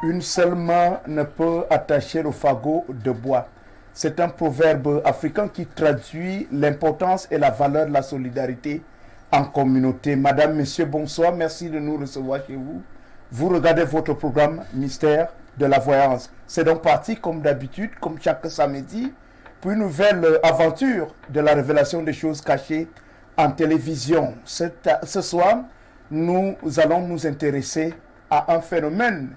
Une seule main ne peut attacher le fagot de bois. C'est un proverbe africain qui traduit l'importance et la valeur de la solidarité en communauté. Madame, Monsieur, bonsoir. Merci de nous recevoir chez vous. Vous regardez votre programme Mystère de la Voyance. C'est donc parti, comme d'habitude, comme chaque samedi, pour une nouvelle aventure de la révélation des choses cachées en télévision. Ce soir, nous allons nous intéresser à un phénomène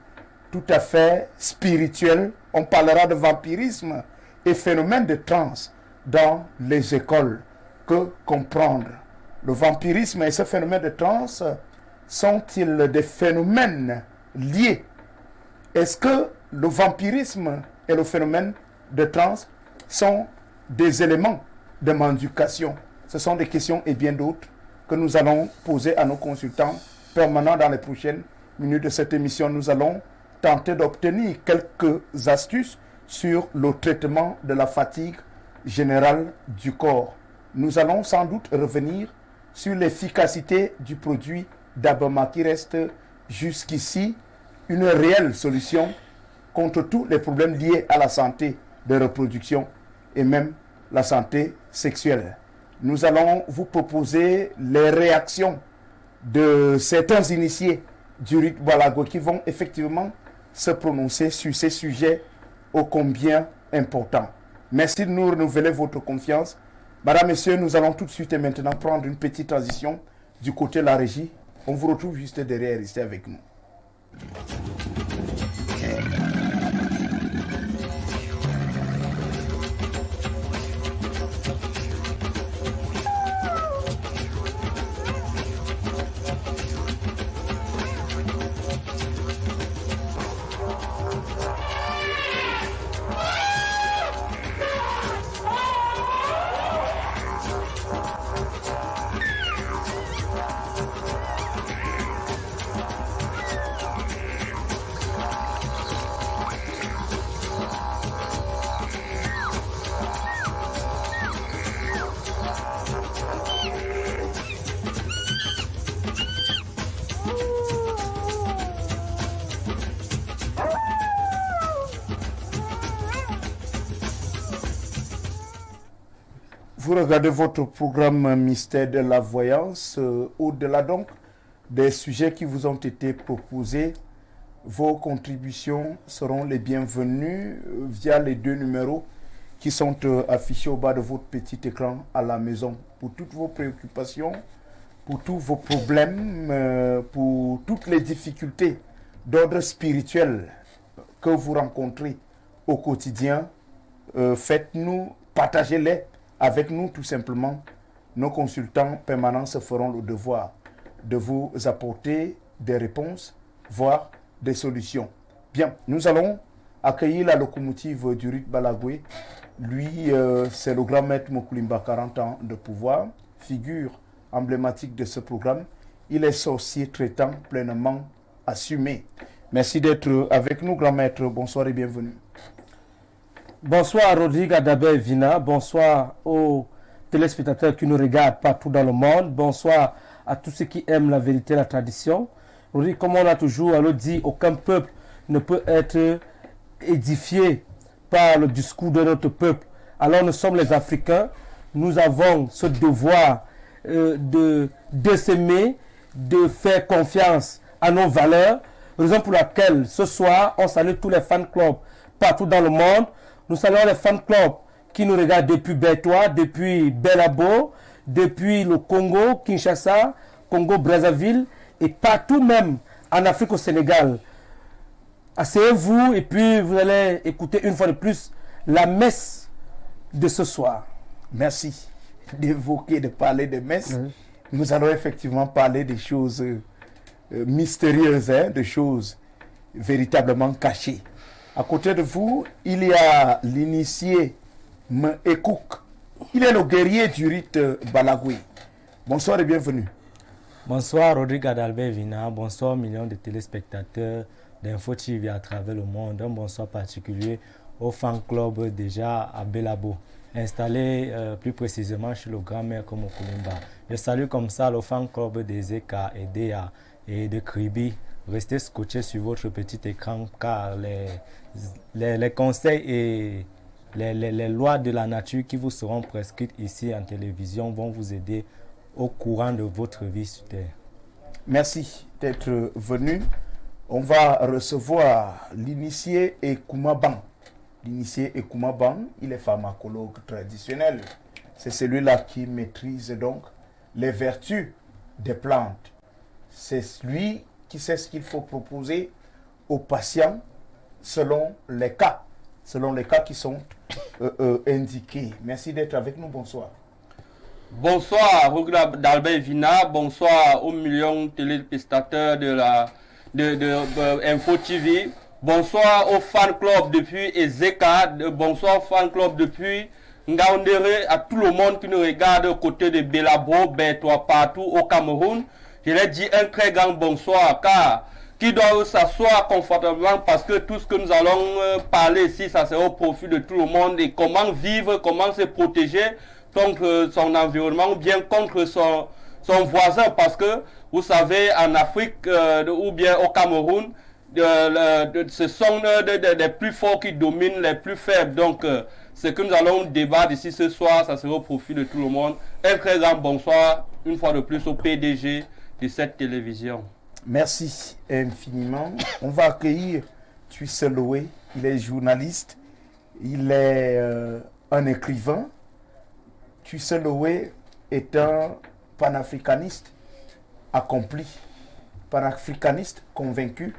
tout à fait spirituel. On parlera de vampirisme et phénomène de transe dans les écoles. Que comprendre? Le vampirisme et ce phénomène de transe sont-ils des phénomènes liés? Est-ce que le vampirisme et le phénomène de transe sont des éléments de mendication? Ce sont des questions et bien d'autres que nous allons poser à nos consultants permanents dans les prochaines minutes de cette émission. Nous allons tenter d'obtenir quelques astuces sur le traitement de la fatigue générale du corps. Nous allons sans doute revenir sur l'efficacité du produit d'Abama qui reste jusqu'ici une réelle solution contre tous les problèmes liés à la santé de reproduction et même la santé sexuelle. Nous allons vous proposer les réactions de certains initiés du rite Balago qui vont effectivement se prononcer sur ces sujets ô combien importants. Merci de nous renouveler votre confiance. Madame, Messieurs, nous allons tout de suite et maintenant prendre une petite transition du côté de la régie. On vous retrouve juste derrière, restez avec nous. Vous regardez votre programme Mystère de la Voyance. Au-delà donc des sujets qui vous ont été proposés, vos contributions seront les bienvenues via les deux numéros qui sont affichés au bas de votre petit écran à la maison. Pour toutes vos préoccupations, pour tous vos problèmes, pour toutes les difficultés d'ordre spirituel que vous rencontrez au quotidien, faites-nous, partagez-les avec nous tout simplement. Nos consultants permanents se feront le devoir de vous apporter des réponses, voire des solutions. Bien, nous allons accueillir la locomotive du rite Balagoué. Lui, c'est le grand maître Mokulimba, 40 ans de pouvoir, figure emblématique de ce programme. Il est sorcier traitant pleinement assumé. Merci d'être avec nous, grand maître. Bonsoir et bienvenue. Bonsoir Rodrigue Adabé Vina, bonsoir aux téléspectateurs qui nous regardent partout dans le monde, bonsoir à tous ceux qui aiment la vérité et la tradition. Rodrigue, comme on a toujours dit, aucun peuple ne peut être édifié par le discours de notre peuple. Alors nous sommes les Africains, nous avons ce devoir de s'aimer, de faire confiance à nos valeurs, raison pour laquelle ce soir on salue tous les fan clubs partout dans le monde. Nous saluons les fan clubs qui nous regardent depuis Bertois, depuis Belabo, depuis le Congo, Kinshasa, Congo-Brazzaville et partout même en Afrique au Sénégal. Asseyez-vous et puis vous allez écouter une fois de plus la messe de ce soir. Merci d'évoquer, de parler de messe. Nous allons effectivement parler des choses mystérieuses, des choses véritablement cachées. À côté de vous, il y a l'initié M'Ekouk. Il est le guerrier du rite Balagoué. Bonsoir et bienvenue. Bonsoir Rodrigue Adalbert Vina, bonsoir millions de téléspectateurs d'Info TV à travers le monde. Un bonsoir particulier au fan club déjà à Belabo, installé plus précisément chez le grand-mère Mokulimba. Je salue comme ça le fan club des Eka et d'Ea et de Kribi restez scotchés sur votre petit écran car les conseils et les lois de la nature qui vous seront prescrites ici en télévision vont vous aider au courant de votre vie sur Terre. Merci d'être venu. On va recevoir l'initié Ekoumaban. L'initié Ekoumaban, il est pharmacologue traditionnel. C'est celui-là qui maîtrise donc les vertus des plantes. C'est lui qui sait ce qu'il faut proposer aux patients selon les cas qui sont indiqués. Merci d'être avec nous. Bonsoir. Bonsoir, Roger d'Albert Vina. Bonsoir aux millions de téléspectateurs de Info TV. Bonsoir au fan club depuis Ezeka. Bonsoir au fan club depuis Ngaoundéré, à tout le monde qui nous regarde aux côtés de Belabo, Bertois, partout au Cameroun. Je leur dis un très grand bonsoir car qui doit s'asseoir confortablement parce que tout ce que nous allons parler ici, ça sera au profit de tout le monde et comment vivre, comment se protéger contre son environnement ou bien contre son voisin parce que vous savez en Afrique ou bien au Cameroun ce sont des plus forts qui dominent les plus faibles. Donc ce que nous allons débattre ici ce soir, ça sera au profit de tout le monde. Un très grand bonsoir une fois de plus au PDG de cette télévision. Merci infiniment. On va accueillir Tuisseloué. Il est journaliste, il est un écrivain. Tuisseloué est un panafricaniste accompli, panafricaniste convaincu.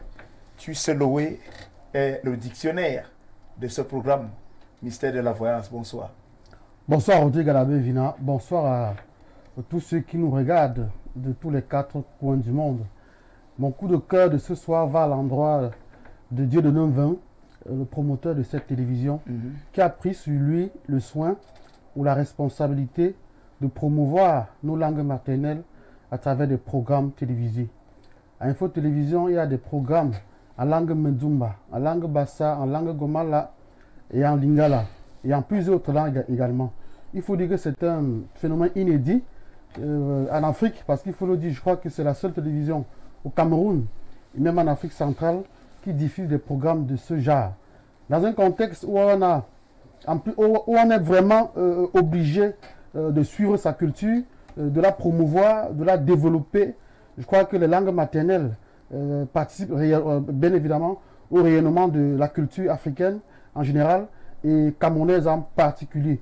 Tuisseloué est le dictionnaire de ce programme Mystère de la Voyance. Bonsoir. Bonsoir Rodrigue Adabé Vina. Bonsoir à tous ceux qui nous regardent de tous les quatre coins du monde. Mon coup de cœur de ce soir va à l'endroit de Dieu de Neuvin, le promoteur de cette télévision, qui a pris sur lui le soin ou la responsabilité de promouvoir nos langues maternelles à travers des programmes télévisés. À Info Télévision, il y a des programmes en langue Medzumba, en langue Bassa, en langue Gomala et en Lingala, et en plusieurs autres langues également. Il faut dire que c'est un phénomène inédit en Afrique, parce qu'il faut le dire, je crois que c'est la seule télévision au Cameroun, et même en Afrique centrale, qui diffuse des programmes de ce genre. Dans un contexte où on est vraiment obligé de suivre sa culture, de la promouvoir, de la développer, je crois que les langues maternelles participent bien évidemment au rayonnement de la culture africaine en général et camerounaise en particulier.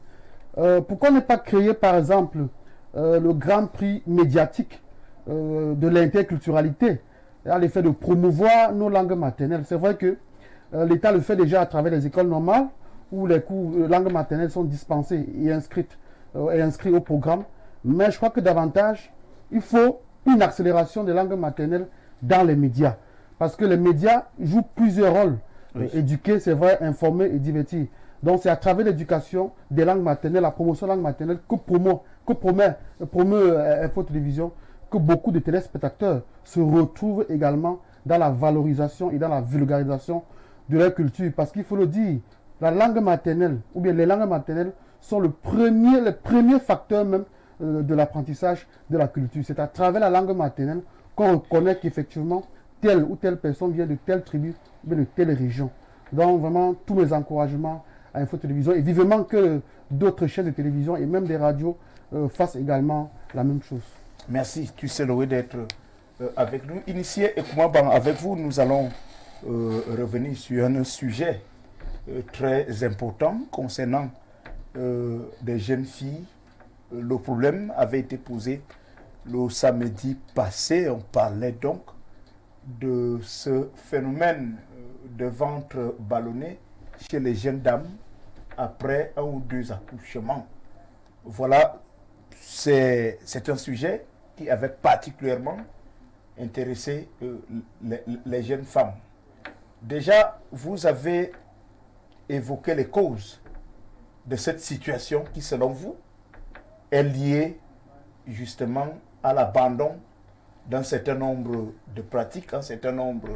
Pourquoi ne pas créer par exemple le grand prix médiatique de l'interculturalité à l'effet de promouvoir nos langues maternelles? C'est vrai que l'État le fait déjà à travers les écoles normales où les cours de langue maternelle sont dispensés et inscrits au programme, mais je crois que davantage il faut une accélération des langues maternelles dans les médias, parce que les médias jouent plusieurs rôles. Éduquer, c'est vrai, informer et divertir. Donc c'est à travers l'éducation des langues maternelles, la promotion des langues maternelles que promeut Info Télévision, que beaucoup de téléspectateurs se retrouvent également dans la valorisation et dans la vulgarisation de leur culture. Parce qu'il faut le dire, la langue maternelle, ou bien les langues maternelles, sont les premiers facteurs même de l'apprentissage de la culture. C'est à travers la langue maternelle qu'on reconnaît qu'effectivement telle ou telle personne vient de telle tribu ou bien de telle région. Donc vraiment tous mes encouragements à Info Télévision et vivement que d'autres chaînes de télévision et même des radios fassent également la même chose. Merci, tu sais Loé d'être avec nous. Initié Ekoumaban, avec vous, nous allons revenir sur un sujet très important concernant des jeunes filles. Le problème avait été posé le samedi passé. On parlait donc de ce phénomène de ventre ballonné chez les jeunes dames après 1 ou 2 accouchements. Voilà, c'est un sujet qui avait particulièrement intéressé les jeunes femmes. Déjà, vous avez évoqué les causes de cette situation qui, selon vous, est liée justement à l'abandon d'un certain nombre de pratiques, un certain nombre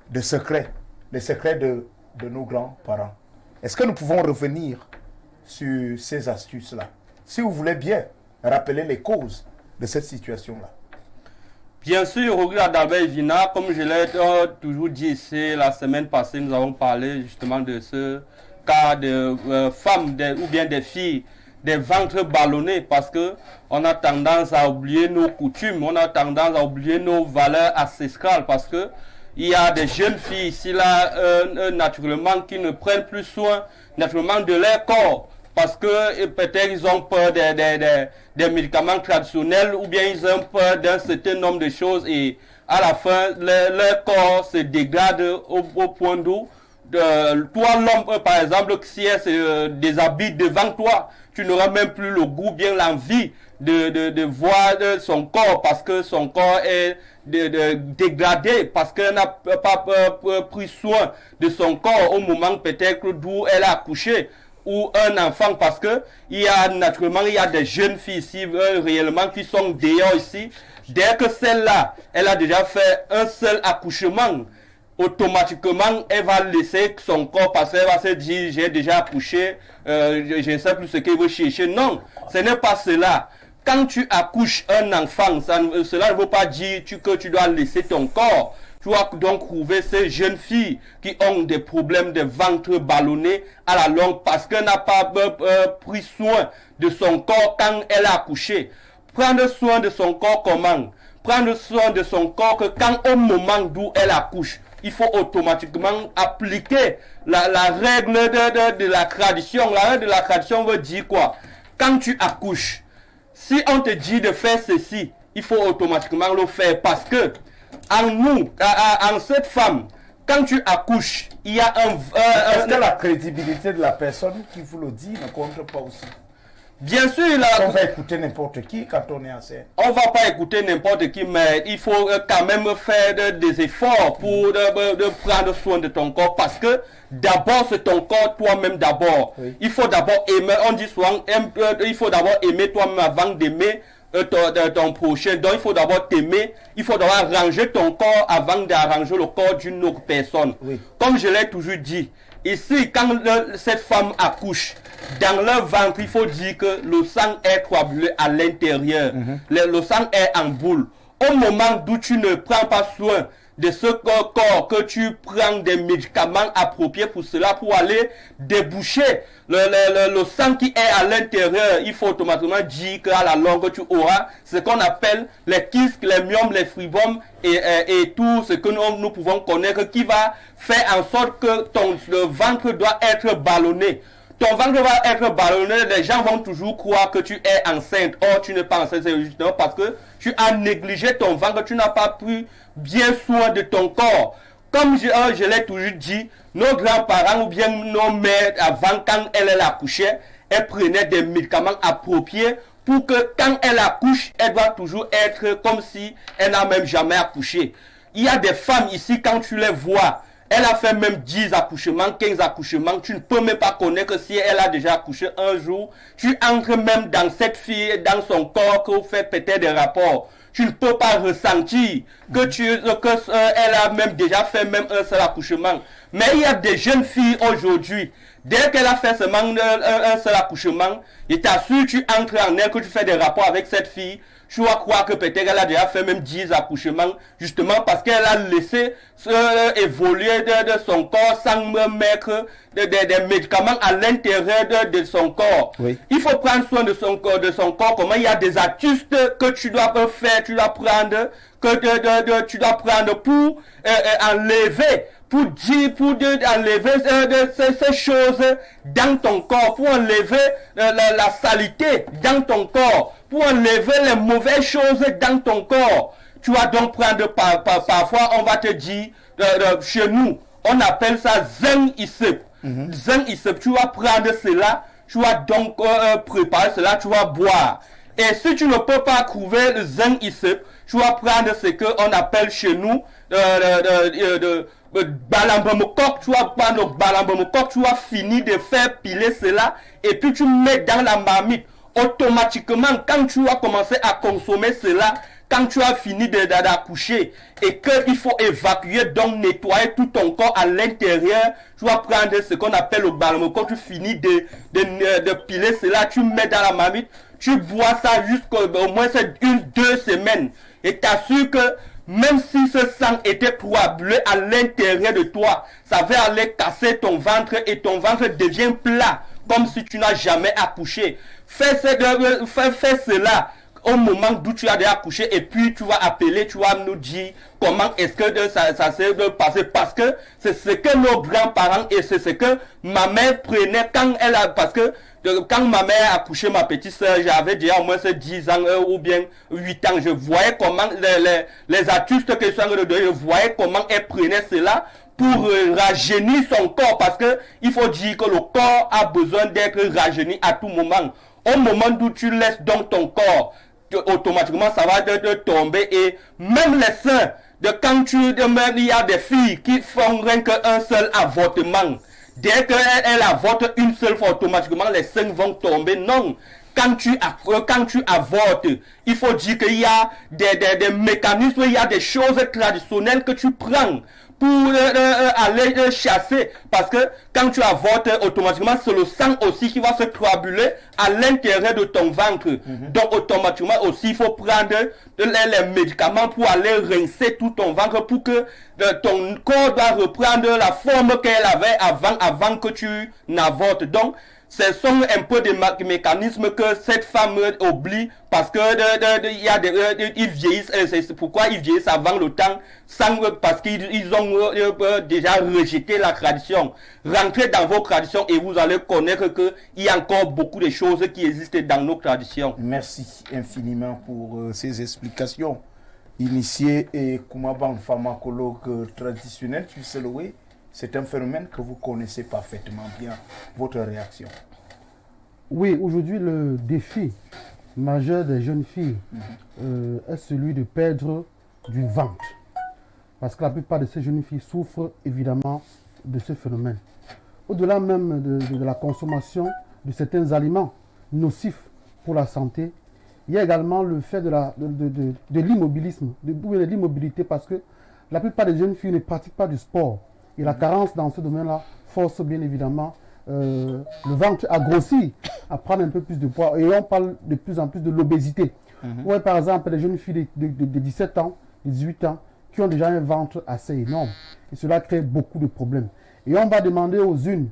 de secrets, les secrets de nos grands-parents. Est-ce que nous pouvons revenir sur ces astuces-là? Si vous voulez bien rappeler les causes de cette situation-là. Bien sûr, Roger Dalbert Vina, comme je l'ai toujours dit ici, la semaine passée, nous avons parlé justement de ce cas de femmes ou bien des filles, des ventres ballonnés, parce que on a tendance à oublier nos coutumes, on a tendance à oublier nos valeurs ancestrales, parce que il y a des jeunes filles ici là, naturellement, qui ne prennent plus soin naturellement de leur corps, parce que peut-être ils ont peur des médicaments traditionnels, ou bien ils ont peur d'un certain nombre de choses, et à la fin, leur corps se dégrade au point d'où toi l'homme, par exemple, si elle se déshabille devant toi, tu n'auras même plus le goût, bien l'envie de voir son corps, parce que son corps est dégradé, parce qu'elle n'a pas pris soin de son corps au moment peut-être d'où elle a accouché, ou un enfant, parce que il y a naturellement des jeunes filles ici réellement qui sont dehors ici. Dès que celle-là, elle a déjà fait un seul accouchement, automatiquement, elle va laisser son corps passer, elle va se dire, j'ai déjà accouché, je ne sais plus ce qu'elle veut chercher. Non, ce n'est pas cela. Quand tu accouches un enfant, cela ne veut pas dire que tu dois laisser ton corps. Tu dois donc trouver ces jeunes filles qui ont des problèmes de ventre ballonné à la longue parce qu'elle n'a pas pris soin de son corps quand elle a accouché. Prendre soin de son corps comment? Prendre soin de son corps que quand au moment d'où elle accouche, il faut automatiquement appliquer la règle de la tradition. La règle de la tradition veut dire quoi? Quand tu accouches, si on te dit de faire ceci, il faut automatiquement le faire parce que en cette femme, quand tu accouches, il y a est-ce que la crédibilité de la personne qui vous le dit ne compte pas aussi? Bien sûr, on va écouter n'importe qui quand on est enceinte. On va pas écouter n'importe qui, mais il faut quand même faire des efforts pour de prendre soin de ton corps, parce que d'abord c'est ton corps toi-même d'abord. Oui. Il faut d'abord aimer. On dit souvent, il faut d'abord aimer toi-même avant d'aimer ton prochain. Donc il faut d'abord t'aimer, il faut d'abord ranger ton corps avant d'arranger le corps d'une autre personne. Oui. Comme je l'ai toujours dit, ici quand cette femme accouche, dans leur ventre, il faut dire que le sang est coagulé à l'intérieur. Le sang est en boule. Au moment où tu ne prends pas soin de ce corps, que tu prends des médicaments appropriés pour cela, pour aller déboucher le sang qui est à l'intérieur, il faut automatiquement dire qu'à la longue, tu auras ce qu'on appelle les kystes, les myomes, les fibromes et tout ce que nous pouvons connaître qui va faire en sorte que le ventre doit être ballonné. Ton ventre va être ballonné, les gens vont toujours croire que tu es enceinte. Or, tu n'es pas enceinte, c'est justement parce que tu as négligé ton ventre, tu n'as pas pris bien soin de ton corps. Comme je l'ai toujours dit, nos grands-parents ou bien nos mères, avant, quand elles accouchaient, elles prenaient des médicaments appropriés pour que quand elle accouche, elle doit toujours être comme si elle n'a même jamais accouché. Il y a des femmes ici, quand tu les vois, elle a fait même 10 accouchements, 15 accouchements. Tu ne peux même pas connaître que si elle a déjà accouché un jour. Tu entres même dans cette fille, dans son corps, que vous faites peut-être des rapports. Tu ne peux pas ressentir que elle a même déjà fait même un seul accouchement. Mais il y a des jeunes filles aujourd'hui, dès qu'elle a fait seulement un seul accouchement, je t'assure, tu entres en elle, que tu fais des rapports avec cette fille. Tu vas croire que peut-être elle a déjà fait même 10 accouchements, justement parce qu'elle a laissé évoluer de son corps sans mettre des médicaments à l'intérieur de son corps. Oui. Il faut prendre soin de son corps. Comment il y a des astuces que tu dois faire, tu dois prendre, tu dois prendre pour enlever. Pour enlever ces choses dans ton corps, pour enlever la saleté dans ton corps, pour enlever les mauvaises choses dans ton corps. Tu vas donc prendre parfois, on va te dire, chez nous, on appelle ça zen isep. Zen isep, tu vas prendre cela, tu vas donc préparer cela, tu vas boire. Et si tu ne peux pas trouver le zen isep, tu vas prendre ce qu'on appelle chez nous balambamokok, tu vas prendre le balambamokok, tu vas finir de faire piler cela et puis tu mets dans la marmite. Automatiquement, quand tu vas commencer à consommer cela, quand tu as fini d'accoucher et qu'il faut évacuer, donc nettoyer tout ton corps à l'intérieur, tu vas prendre ce qu'on appelle le balambamokok, tu finis de piler cela, tu mets dans la marmite, tu bois ça jusqu'au moins 1-2 semaines. et t'assure que même si ce sang était coagulé à l'intérieur de toi, ça va aller casser ton ventre et ton ventre devient plat, comme si tu n'as jamais accouché. Fais cela au moment d'où tu as déjà accouché et puis tu vas appeler, tu vas nous dire comment est-ce que ça s'est passé, parce que c'est ce que nos grands-parents et c'est ce que ma mère prenait quand elle a, parce que quand ma mère a accouché ma petite soeur, j'avais déjà au moins 10 ans ou bien 8 ans, je voyais comment les artistes que je suis en train de donner, je voyais comment elle prenait cela pour rajeunir son corps, parce que il faut dire que le corps a besoin d'être rajeuni à tout moment. Au moment où tu laisses donc ton corps, automatiquement ça va te tomber, et même les seins, il y a des filles qui font rien qu'un seul avortement. Dès qu'elle avorte une seule fois, automatiquement les seins vont tomber. Non. Quand tu avortes, il faut dire qu'il y a des mécanismes, il y a des choses traditionnelles que tu prends pour aller chasser, parce que quand tu avortes, automatiquement c'est le sang aussi qui va se coaguler à l'intérieur de ton ventre. Donc automatiquement aussi il faut prendre les médicaments pour aller rincer tout ton ventre, pour que ton corps doit reprendre la forme qu'elle avait avant que tu n'avortes. Donc ce sont un peu des mécanismes que cette femme oublie, parce que ils vieillissent. C'est pourquoi ils vieillissent avant le temps, parce qu'ils ont déjà rejeté la tradition. Rentrez dans vos traditions et vous allez connaître qu'il y a encore beaucoup de choses qui existent dans nos traditions. Merci infiniment pour ces explications. Initié et Koumaban, pharmacologue traditionnel, tu sais, oui. C'est un phénomène que vous connaissez parfaitement bien. Votre réaction? Oui, aujourd'hui, le défi majeur des jeunes filles est celui de perdre du ventre. Parce que la plupart de ces jeunes filles souffrent évidemment de ce phénomène. Au-delà même de la consommation de certains aliments nocifs pour la santé, il y a également le fait de l'immobilisme, de l'immobilité, parce que la plupart des jeunes filles ne pratiquent pas du sport. Et la carence dans ce domaine-là force bien évidemment le ventre à grossir, à prendre un peu plus de poids. Et on parle de plus en plus de l'obésité. Ouais, par exemple, les jeunes filles de 17 ans, 18 ans, qui ont déjà un ventre assez énorme. Et cela crée beaucoup de problèmes. Et on va demander aux unes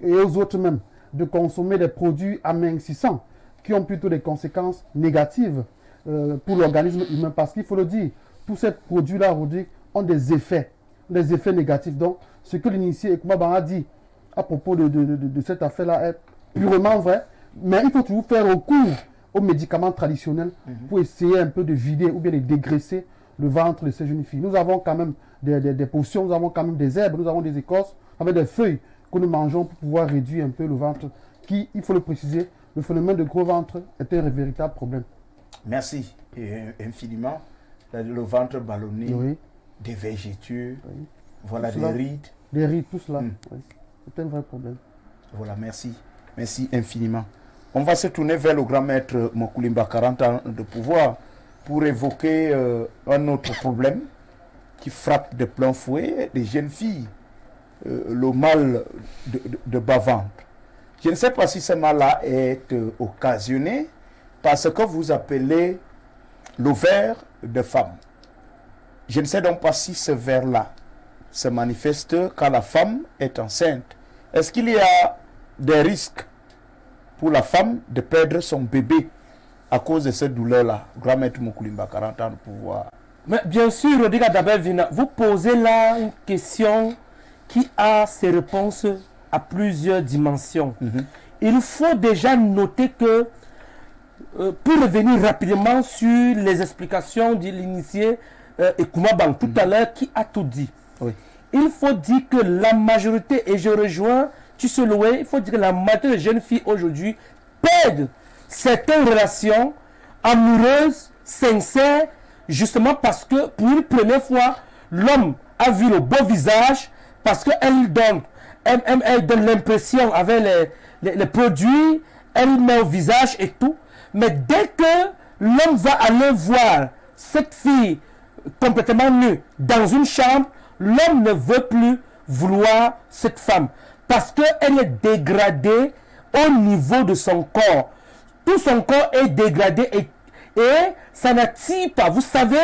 et aux autres même de consommer des produits amincissants qui ont plutôt des conséquences négatives pour l'organisme humain. Parce qu'il faut le dire, tous ces produits-là aujourd'hui ont des effets négatifs. Donc, ce que l'initié Ekoumaban a dit à propos de cette affaire-là est purement vrai, mais il faut toujours faire recours aux médicaments traditionnels pour essayer un peu de vider ou bien de dégraisser le ventre de ces jeunes filles. Nous avons quand même des potions, nous avons quand même des herbes, nous avons des écorces, avec des feuilles que nous mangeons pour pouvoir réduire un peu le ventre, qui, il faut le préciser, le phénomène de gros ventre est un véritable problème. Merci infiniment. Le ventre ballonné, oui. Des végétures, oui. Voilà, des rides. Des rides, tout cela. Oui. C'est un vrai problème. Voilà, merci. Merci infiniment. On va se tourner vers le grand maître Mokoulimba, 40 ans de pouvoir, pour évoquer un autre problème qui frappe de plein fouet les jeunes filles, le mal de bas-ventre. Je ne sais pas si ce mal-là est occasionné par ce que vous appelez l'ovaire de femme. Je ne sais donc pas si ce ver-là se manifeste quand la femme est enceinte. Est-ce qu'il y a des risques pour la femme de perdre son bébé à cause de cette douleur-là? Grand maître Mokoulimba, 40 ans de pouvoir. Mais bien sûr, Rodrigue Adabel-Vina, vous posez là une question qui a ses réponses à plusieurs dimensions. Il faut déjà noter que, pour revenir rapidement sur les explications de l'initié Ekoumaban tout à l'heure, qui a tout dit. Oui. Il faut dire que la majorité, et je rejoins Tissoloé, il faut dire que la majorité des jeunes filles aujourd'hui perdent certaines relations amoureuses, sincères, justement parce que pour une première fois, l'homme a vu le beau visage, parce qu'elle donne l'impression avec les produits, elle met au visage et tout. Mais dès que l'homme va aller voir cette fille complètement nue dans une chambre, l'homme ne veut plus vouloir cette femme parce qu'elle est dégradée au niveau de son corps. Tout son corps est dégradé et et ça n'attire pas. Vous savez,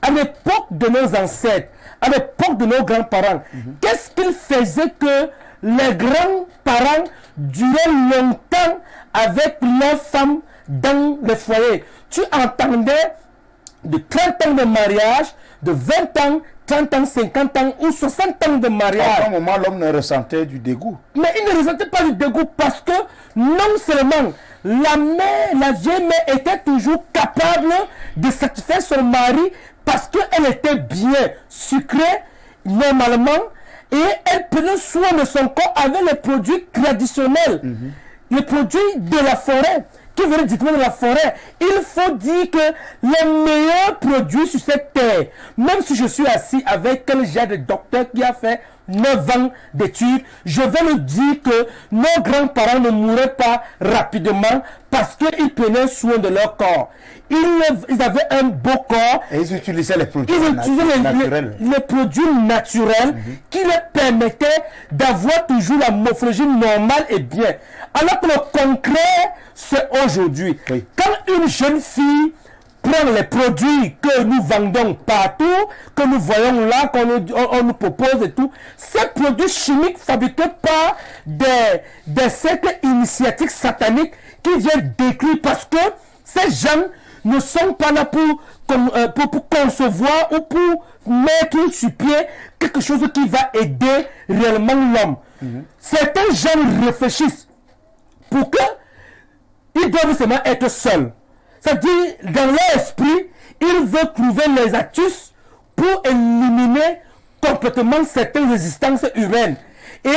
à l'époque de nos ancêtres, à l'époque de nos grands-parents, qu'est-ce qu'ils faisaient que les grands-parents duraient longtemps avec leurs femmes dans le foyer? Tu entendais de 30 ans de mariage, de 20 ans, 30 ans, 50 ans ou 60 ans de mariage. À un moment, l'homme ne ressentait du dégoût. Mais il ne ressentait pas du dégoût parce que non seulement la vieille mère était toujours capable de satisfaire son mari parce qu'elle était bien sucrée normalement et elle prenait soin de son corps avec les produits traditionnels, les produits de la forêt. Qui veut dire de la forêt? Il faut dire que les meilleurs produits sur cette terre, même si je suis assis avec un genre de docteur qui a fait 9 ans d'études, je vais le dire que nos grands-parents ne mouraient pas rapidement parce qu'ils prenaient soin de leur corps. Ils avaient un beau corps. Et ils utilisaient les produits naturels. Les produits naturels qui leur permettaient d'avoir toujours la morphologie normale et bien. Alors que le concret, c'est aujourd'hui. Oui. Quand une jeune fille prend les produits que nous vendons partout, que nous voyons là, qu'on nous propose et tout, ces produits chimiques fabriqués par des cercles initiatiques sataniques qui viennent détruire parce que ces gens ne sont pas là pour concevoir ou pour mettre sur pied quelque chose qui va aider réellement l'homme. Certains gens réfléchissent pour que ils doivent seulement être seuls. C'est-à-dire, dans leur esprit, ils veulent trouver les astuces pour éliminer complètement certaines résistances humaines. Et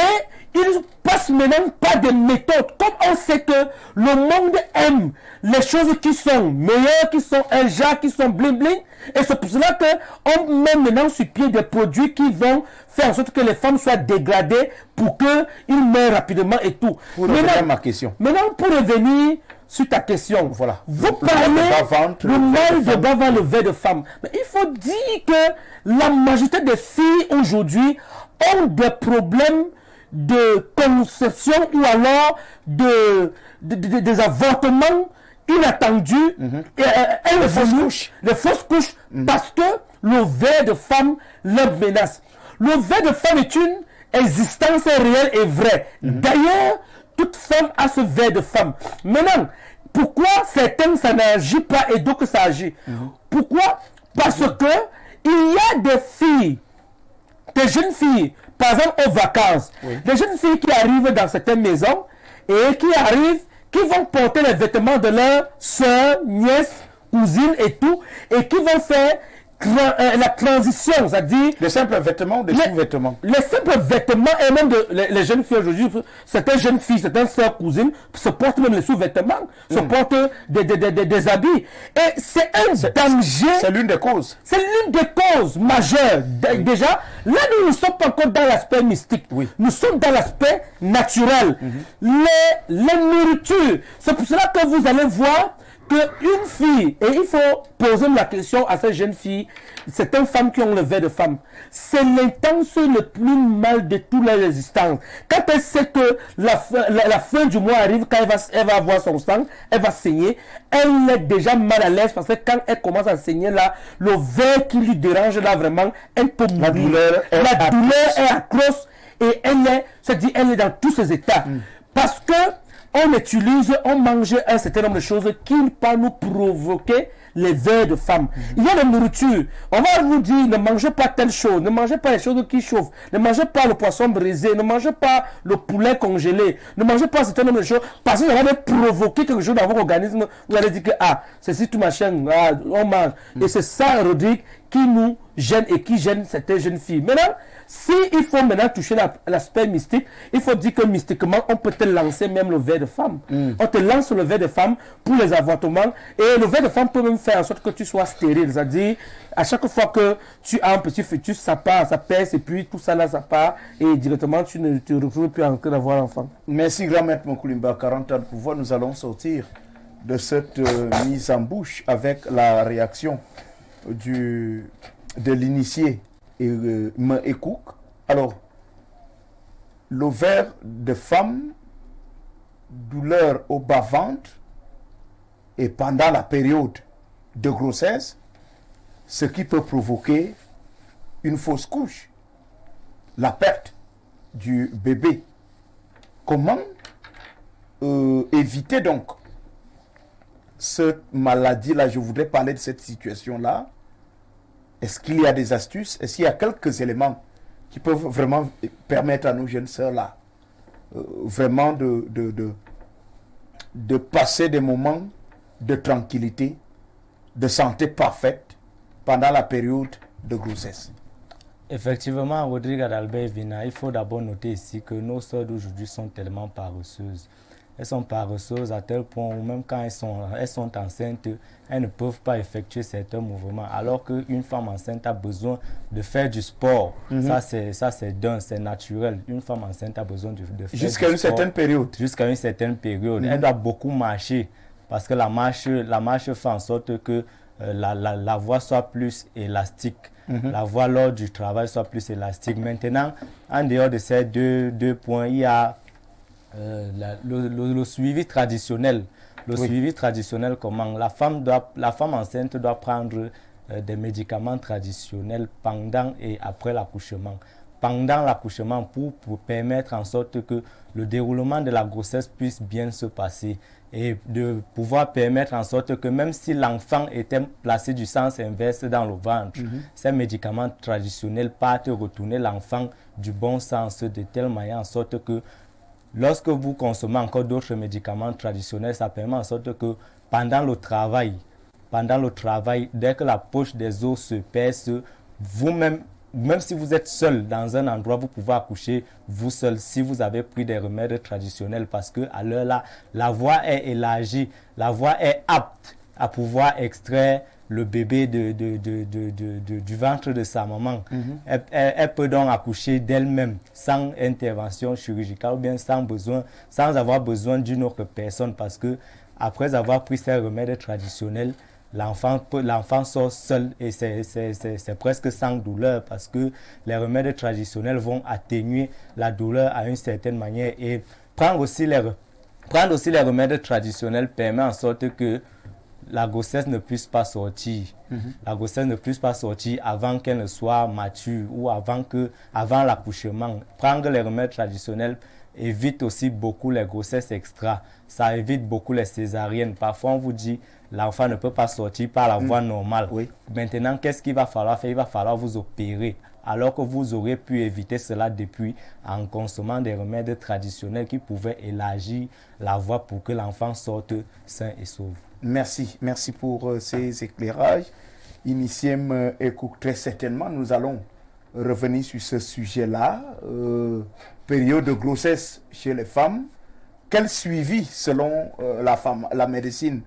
ils passent maintenant par des méthodes. Comme on sait que le monde aime les choses qui sont meilleures, qui sont un genre, qui sont bling bling. Et c'est pour cela qu'on met maintenant sur pied des produits qui vont faire en sorte que les femmes soient dégradées pour qu'ils meurent rapidement et tout. Pour revenir à ma question. Maintenant, pour revenir sur ta question, voilà. Vous parlez le mal de bas-ventre, le verre de femme. Mais il faut dire que la majorité des filles aujourd'hui ont des problèmes de conception ou alors des avortements inattendus, les fausses couches, parce que le verre de femme leur menace. Le verre de femme est une existence réelle et vraie. D'ailleurs, toute femme a ce verre de femme. Maintenant, pourquoi certains ça n'agit pas et d'autres ça agit? Pourquoi? Parce que il y a des filles, des jeunes filles, par exemple aux vacances, des jeunes filles qui arrivent dans certaines maisons et qui vont porter les vêtements de leurs soeurs, nièces, cousines et tout, et qui vont faire la transition, c'est-à-dire les simples vêtements ou des sous-vêtements. Les simples vêtements et même les jeunes filles aujourd'hui, certaines jeunes filles, certaines sœurs, cousines se portent même les sous-vêtements, se portent des habits. Et c'est un danger. C'est l'une des causes. C'est l'une des causes majeures. Déjà, là nous ne sommes pas encore dans l'aspect mystique. Nous sommes dans l'aspect naturel. Les nourritures. C'est pour cela que vous allez voir qu'une fille, et il faut poser la question à ces jeunes filles, certaines femmes qui ont le verre de femme, c'est l'intense le plus mal de toute leur existence. Quand elle sait que la fin du mois arrive, quand elle va avoir son sang, elle va saigner, elle est déjà mal à l'aise parce que quand elle commence à saigner là, le verre qui lui dérange là vraiment, elle peut mourir. La douleur est atroce et elle est dans tous ses états. Parce que on mange un certain nombre de choses qui peuvent nous provoquer les vers de femme. Il y a la nourriture. On va vous dire, ne mangez pas telle chose, ne mangez pas les choses qui chauffent, ne mangez pas le poisson brisé, ne mangez pas le poulet congelé, ne mangez pas un certain nombre de choses, parce que ça va provoquer quelque chose dans votre organisme. Vous allez dire que, c'est tout machin, on mange. Et c'est ça, Rodrigue, qui nous gêne et qui gêne certaines jeunes filles. Maintenant, il faut maintenant toucher l'aspect mystique, il faut dire que mystiquement, on peut te lancer même le verre de femme. On te lance le verre de femme pour les avortements. Et le verre de femme peut même faire en sorte que tu sois stérile. C'est-à-dire, à chaque fois que tu as un petit fœtus, ça part, ça pèse, et puis tout ça là, ça part. Et directement, tu ne te retrouves plus en train d'avoir l'enfant. Merci, grand-maître Mokulimba, 40 ans de pouvoir. Nous allons sortir de cette mise en bouche avec la réaction de l'initié et Cook. Alors, le verre de femme, douleur au bas-ventre, et pendant la période de grossesse, ce qui peut provoquer une fausse couche, la perte du bébé. Comment éviter donc cette maladie-là? Je voudrais parler de cette situation-là. Est-ce qu'il y a des astuces? Est-ce qu'il y a quelques éléments qui peuvent vraiment permettre à nos jeunes sœurs-là vraiment de passer des moments de tranquillité, de santé parfaite pendant la période de grossesse? Effectivement, Rodrigue Adalbert Vina, il faut d'abord noter ici que nos sœurs d'aujourd'hui sont tellement paresseuses. Elles sont paresseuses à tel point où même quand elles sont enceintes, elles ne peuvent pas effectuer certains mouvements. Alors qu'une femme enceinte a besoin de faire du sport. Ça, c'est naturel. Une femme enceinte a besoin de faire jusqu'à du une sport. certaine période. Jusqu'à une certaine période. Elle doit beaucoup marcher parce que la marche fait en sorte que la voie soit plus élastique. La voie lors du travail soit plus élastique. Maintenant, en dehors de ces deux points, il y a le suivi traditionnel. Suivi traditionnel, comment la femme enceinte doit prendre des médicaments traditionnels pendant et après l'accouchement. Pendant l'accouchement pour permettre en sorte que le déroulement de la grossesse puisse bien se passer et de pouvoir permettre en sorte que même si l'enfant était placé du sens inverse dans le ventre, ces médicaments traditionnels partent retourner l'enfant du bon sens de telle manière en sorte que lorsque vous consommez encore d'autres médicaments traditionnels, ça permet en sorte que pendant le travail, dès que la poche des os se perce, vous-même, même si vous êtes seul dans un endroit, vous pouvez accoucher vous seul si vous avez pris des remèdes traditionnels parce que à l'heure là, la voie est élargie, la voie est apte à pouvoir extraire le bébé du ventre de sa maman. Elle peut donc accoucher d'elle-même sans intervention chirurgicale ou bien sans avoir besoin d'une autre personne parce que après avoir pris ces remèdes traditionnels, l'enfant sort seul et c'est presque sans douleur parce que les remèdes traditionnels vont atténuer la douleur à une certaine manière et prendre aussi les remèdes traditionnels permet en sorte que la grossesse ne puisse pas sortir. La grossesse ne puisse pas sortir avant qu'elle ne soit mature ou avant l'accouchement. Prendre les remèdes traditionnels évite aussi beaucoup les grossesses extra. Ça évite beaucoup les césariennes. Parfois, on vous dit l'enfant ne peut pas sortir par la voie normale. Maintenant, qu'est-ce qu'il va falloir faire? Il va falloir vous opérer. Alors que vous aurez pu éviter cela depuis en consommant des remèdes traditionnels qui pouvaient élargir la voie pour que l'enfant sorte sain et sauf. Merci pour ces éclairages. Iniciem Ekouk, très certainement, nous allons revenir sur ce sujet-là. Période de grossesse chez les femmes. Quel suivi selon la médecine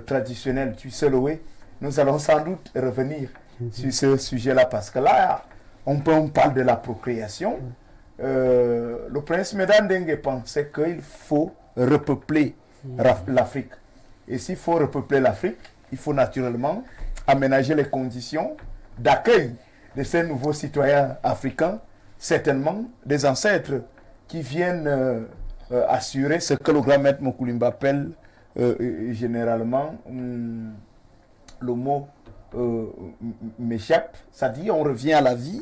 traditionnelle Tuiseloué? Nous allons sans doute revenir sur ce sujet-là parce que là, on parle de la procréation. Le prince Medandengue pensait qu'il faut repeupler l'Afrique. Et s'il faut repeupler l'Afrique, il faut naturellement aménager les conditions d'accueil de ces nouveaux citoyens africains, certainement des ancêtres qui viennent assurer ce que le grand maître Mokoulimba appelle généralement, le mot m'échappe, ça dit on revient à la vie.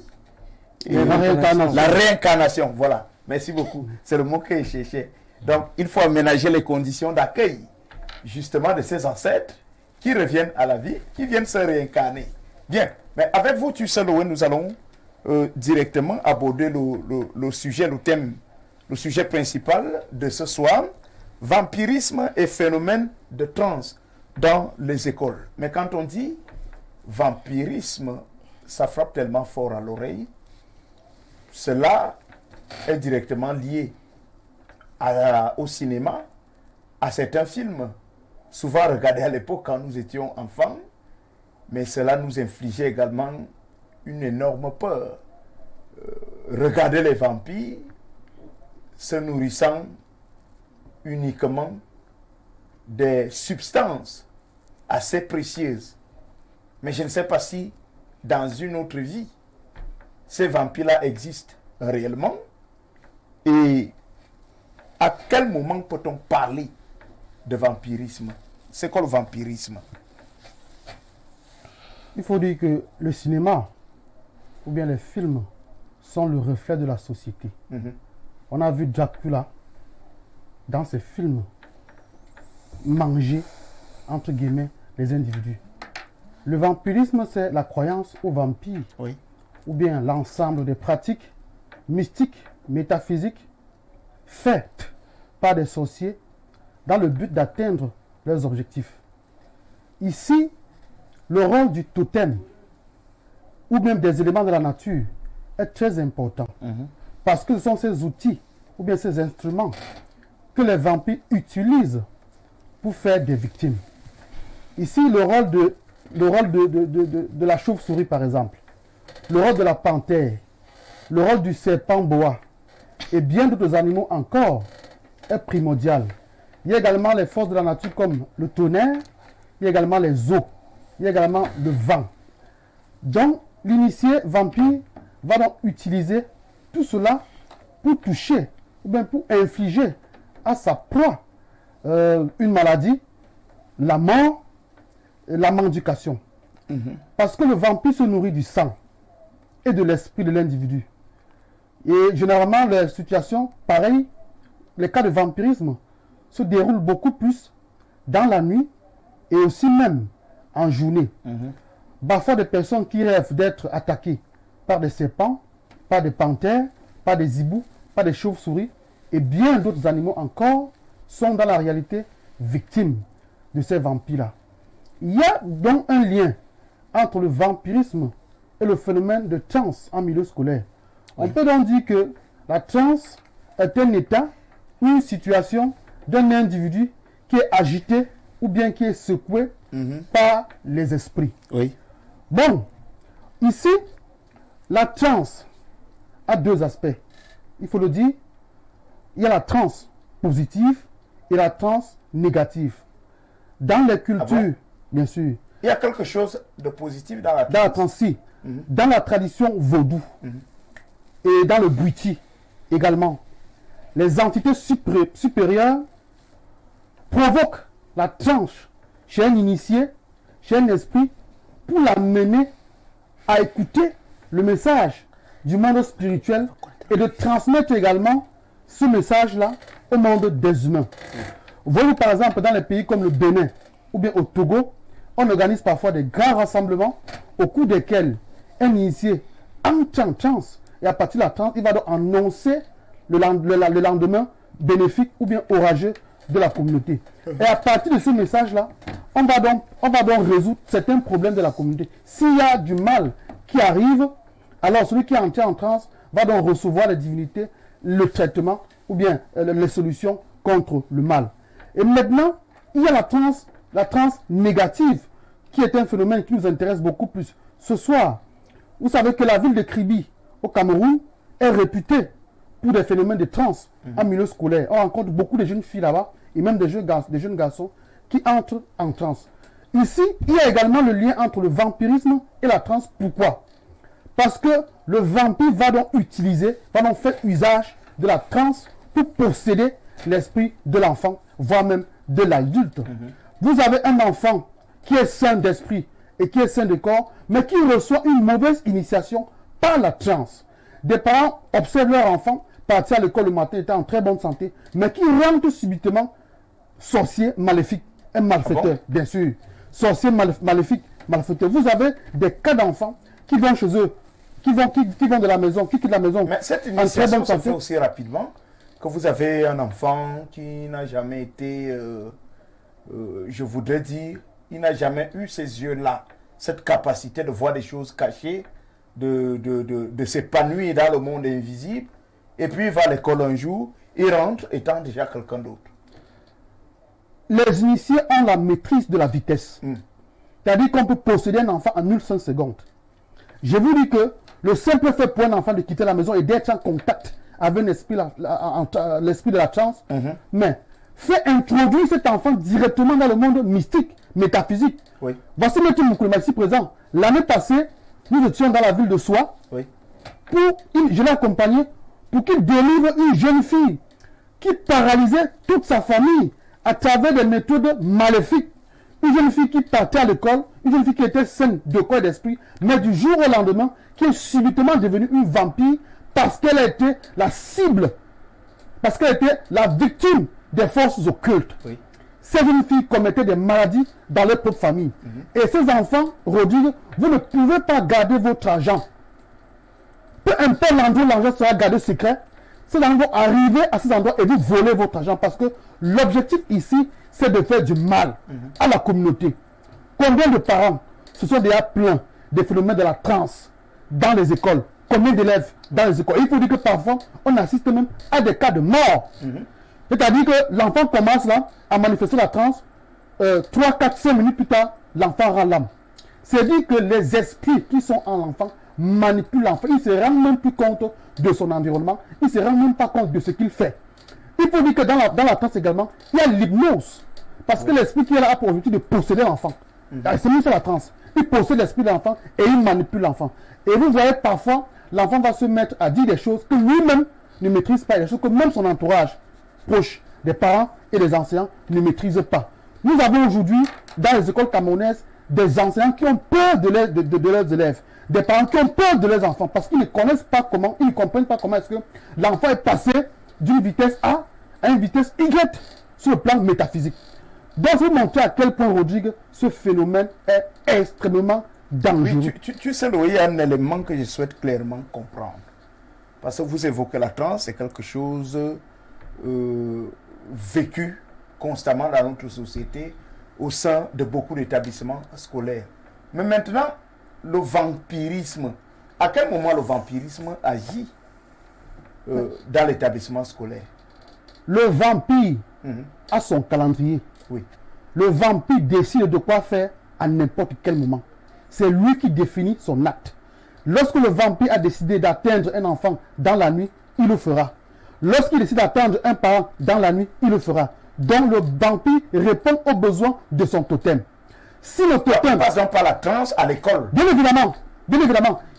Et la réincarnation, voilà. Merci beaucoup. C'est le mot que je cherchais. Donc, il faut aménager les conditions d'accueil justement de ces ancêtres qui reviennent à la vie, qui viennent se réincarner. Bien, mais avec vous, Tuiseloué, nous allons directement aborder le sujet, le thème, le sujet principal de ce soir, vampirisme et phénomène de transe dans les écoles. Mais quand on dit vampirisme, ça frappe tellement fort à l'oreille. Cela est directement lié au cinéma, à certains films, souvent regardés à l'époque quand nous étions enfants, mais cela nous infligeait également une énorme peur. Regarder les vampires se nourrissant uniquement des substances assez précieuses. Mais je ne sais pas si dans une autre vie, ces vampires-là existent réellement. Et à quel moment peut-on parler de vampirisme? C'est quoi le vampirisme? il faut dire que le cinéma ou bien les films sont le reflet de la société. On a vu Dracula dans ces films manger, entre guillemets, les individus. Le vampirisme, c'est la croyance au vampire, ou bien l'ensemble des pratiques mystiques, métaphysiques, faites par des sorciers dans le but d'atteindre leurs objectifs. Ici, le rôle du totem, ou même des éléments de la nature, est très important. Parce que ce sont ces outils, ou bien ces instruments, que les vampires utilisent pour faire des victimes. Ici, le rôle de la chauve-souris, par exemple, le rôle de la panthère, le rôle du serpent boa, et bien d'autres animaux encore, est primordial. Il y a également les forces de la nature comme le tonnerre, il y a également les eaux, il y a également le vent. Donc, l'initié vampire va donc utiliser tout cela pour toucher, ou bien pour infliger à sa proie une maladie, la mort, et la mendication. Parce que le vampire se nourrit du sang et de l'esprit de l'individu. Et généralement, les situations pareilles, les cas de vampirisme, se déroulent beaucoup plus dans la nuit et aussi même en journée. Parfois, des personnes qui rêvent d'être attaquées par des serpents, par des panthères, par des hiboux, par des chauves-souris et bien d'autres animaux encore sont dans la réalité victimes de ces vampires-là. Il y a donc un lien entre le vampirisme et le phénomène de transe en milieu scolaire. On peut donc dire que la transe est un état ou une situation d'un individu qui est agité ou bien qui est secoué par les esprits. Bon, ici, la transe a deux aspects. Il faut le dire, il y a la transe positive et la transe négative. Dans les cultures, bien sûr. Il y a quelque chose de positif dans la transe. Dans la transe, si. Dans la tradition vaudou et dans le bwiti également, les entités supérieures provoquent la transe chez un initié, chez un esprit, pour l'amener à écouter le message du monde spirituel et de transmettre également ce message-là au monde des humains. Voyez par exemple dans les pays comme le Bénin ou bien au Togo, on organise parfois des grands rassemblements au cours desquels un initié entre en transe et à partir de la transe, il va donc annoncer le lendemain bénéfique ou bien orageux de la communauté. Et à partir de ce message-là, on va donc résoudre certains problèmes de la communauté. S'il y a du mal qui arrive, alors celui qui est entré en transe va donc recevoir les divinités, le traitement ou bien les solutions contre le mal. Et maintenant, il y a la transe négative, qui est un phénomène qui nous intéresse beaucoup plus. Ce soir, vous savez que la ville de Kribi, au Cameroun, est réputée pour des phénomènes de transe en milieu scolaire. On rencontre beaucoup de jeunes filles là-bas, et même des jeunes garçons qui entrent en transe. Ici, il y a également le lien entre le vampirisme et la transe. Pourquoi? Parce que le vampire va donc faire usage de la transe pour posséder l'esprit de l'enfant, voire même de l'adulte. Vous avez un enfant qui est sain d'esprit et qui est sain de corps, mais qui reçoit une mauvaise initiation par la transe. Des parents observent leur enfant partir à l'école le matin, étant en très bonne santé, mais qui rentre subitement sorcier, maléfique et malfaiteur, bien sûr. Sorcier, maléfique, malfaiteur. Vous avez des cas d'enfants qui vont chez eux, qui vont de la maison, qui quittent la maison. Mais cette initiation se fait aussi rapidement que vous avez un enfant qui n'a jamais été, je voudrais dire, il n'a jamais eu ces yeux-là, cette capacité de voir des choses cachées, de s'épanouir dans le monde invisible, et puis il va à l'école un jour, il rentre étant déjà quelqu'un d'autre. Les initiés ont la maîtrise de la vitesse. C'est-à-dire qu'on peut posséder un enfant en 1,5 secondes. Je vous dis que le simple fait pour un enfant de quitter la maison et d'être en contact avec l'esprit de la transe, mais fait introduire cet enfant directement dans le monde mystique, métaphysique. Voici M. Moukoulma ici présent. L'année passée, nous étions dans la ville de Soie. Je l'ai accompagné pour qu'il délivre une jeune fille qui paralysait toute sa famille à travers des méthodes maléfiques une jeune fille qui partait à l'école, une jeune fille qui était saine de corps et d'esprit, mais du jour au lendemain, qui est subitement devenue une vampire parce qu'elle a été la cible, parce qu'elle était la victime des forces occultes. Oui. Ces jeunes filles commettaient des maladies dans leur propre famille. Et ces enfants, Rodrigue, vous ne pouvez pas garder votre argent. Peu importe l'endroit où l'argent sera gardé secret, ces gens vont arriver à ces endroits et vous voler votre argent parce que l'objectif ici, c'est de faire du mal à la communauté. Combien de parents se sont déjà plaints des phénomènes de la transe dans les écoles? Combien d'élèves dans les écoles? Il faut dire que parfois, on assiste même à des cas de mort. C'est-à-dire que l'enfant commence là à manifester la transe, 3, 4, 5 minutes plus tard, l'enfant rend l'âme. C'est-à-dire que les esprits qui sont en l'enfant manipulent l'enfant. Il ne se rend même plus compte de son environnement. Il ne se rend même pas compte de ce qu'il fait. Il faut dire que dans la transe également, il y a l'hypnose. Parce que l'esprit qui est là a pour objectif de posséder l'enfant. C'est même ça la transe. Il possède l'esprit de l'enfant et il manipule l'enfant. Et vous voyez parfois, l'enfant va se mettre à dire des choses que lui-même ne maîtrise pas. Des choses que même son entourage proche des parents et des enseignants ne maîtrisent pas. Nous avons aujourd'hui, dans les écoles camerounaises, des enseignants qui ont peur de leurs élèves, des parents qui ont peur de leurs enfants, parce qu'ils ne connaissent pas comment, ils ne comprennent pas comment est-ce que l'enfant est passé d'une vitesse A à une vitesse Y sur le plan métaphysique. Donc, vous montrez à quel point, Rodrigue, ce phénomène est extrêmement dangereux. Oui, tu sais, il y a un élément que je souhaite clairement comprendre. Parce que vous évoquez la transe, c'est quelque chose vécu constamment dans notre société au sein de beaucoup d'établissements scolaires. Mais maintenant, le vampirisme, à quel moment le vampirisme agit dans l'établissement scolaire? Le vampire a son calendrier. Oui. Le vampire décide de quoi faire à n'importe quel moment. C'est lui qui définit son acte. Lorsque le vampire a décidé d'atteindre un enfant dans la nuit, il le fera. Lorsqu'il décide d'atteindre un parent dans la nuit, il le fera. Donc le vampire répond aux besoins de son totem. Si le totem... Par exemple, par la transe à l'école. Bien évidemment.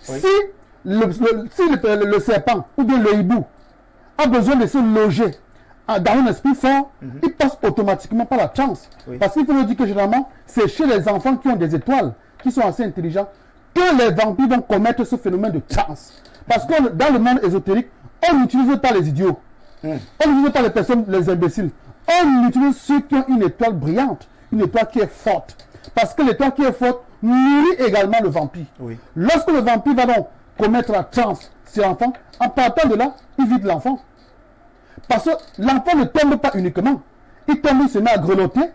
Oui. Si le serpent ou bien le hibou a besoin de se loger dans un esprit fort, il passe automatiquement par la transe. Oui. Parce qu'il faut le dire que généralement, c'est chez les enfants qui ont des étoiles, qui sont assez intelligents, que les vampires vont commettre ce phénomène de transe. Parce que dans le monde ésotérique, on n'utilise pas les idiots. On n'utilise pas les personnes, les imbéciles. On utilise ceux qui ont une étoile brillante, une étoile qui est forte. Parce que l'étoile qui est forte nourrit également le vampire. Oui. Lorsque le vampire va donc commettre la transe sur l'enfant, en partant de là, il vide l'enfant. Parce que l'enfant ne tombe pas uniquement. Il tombe, il se met à grelotter.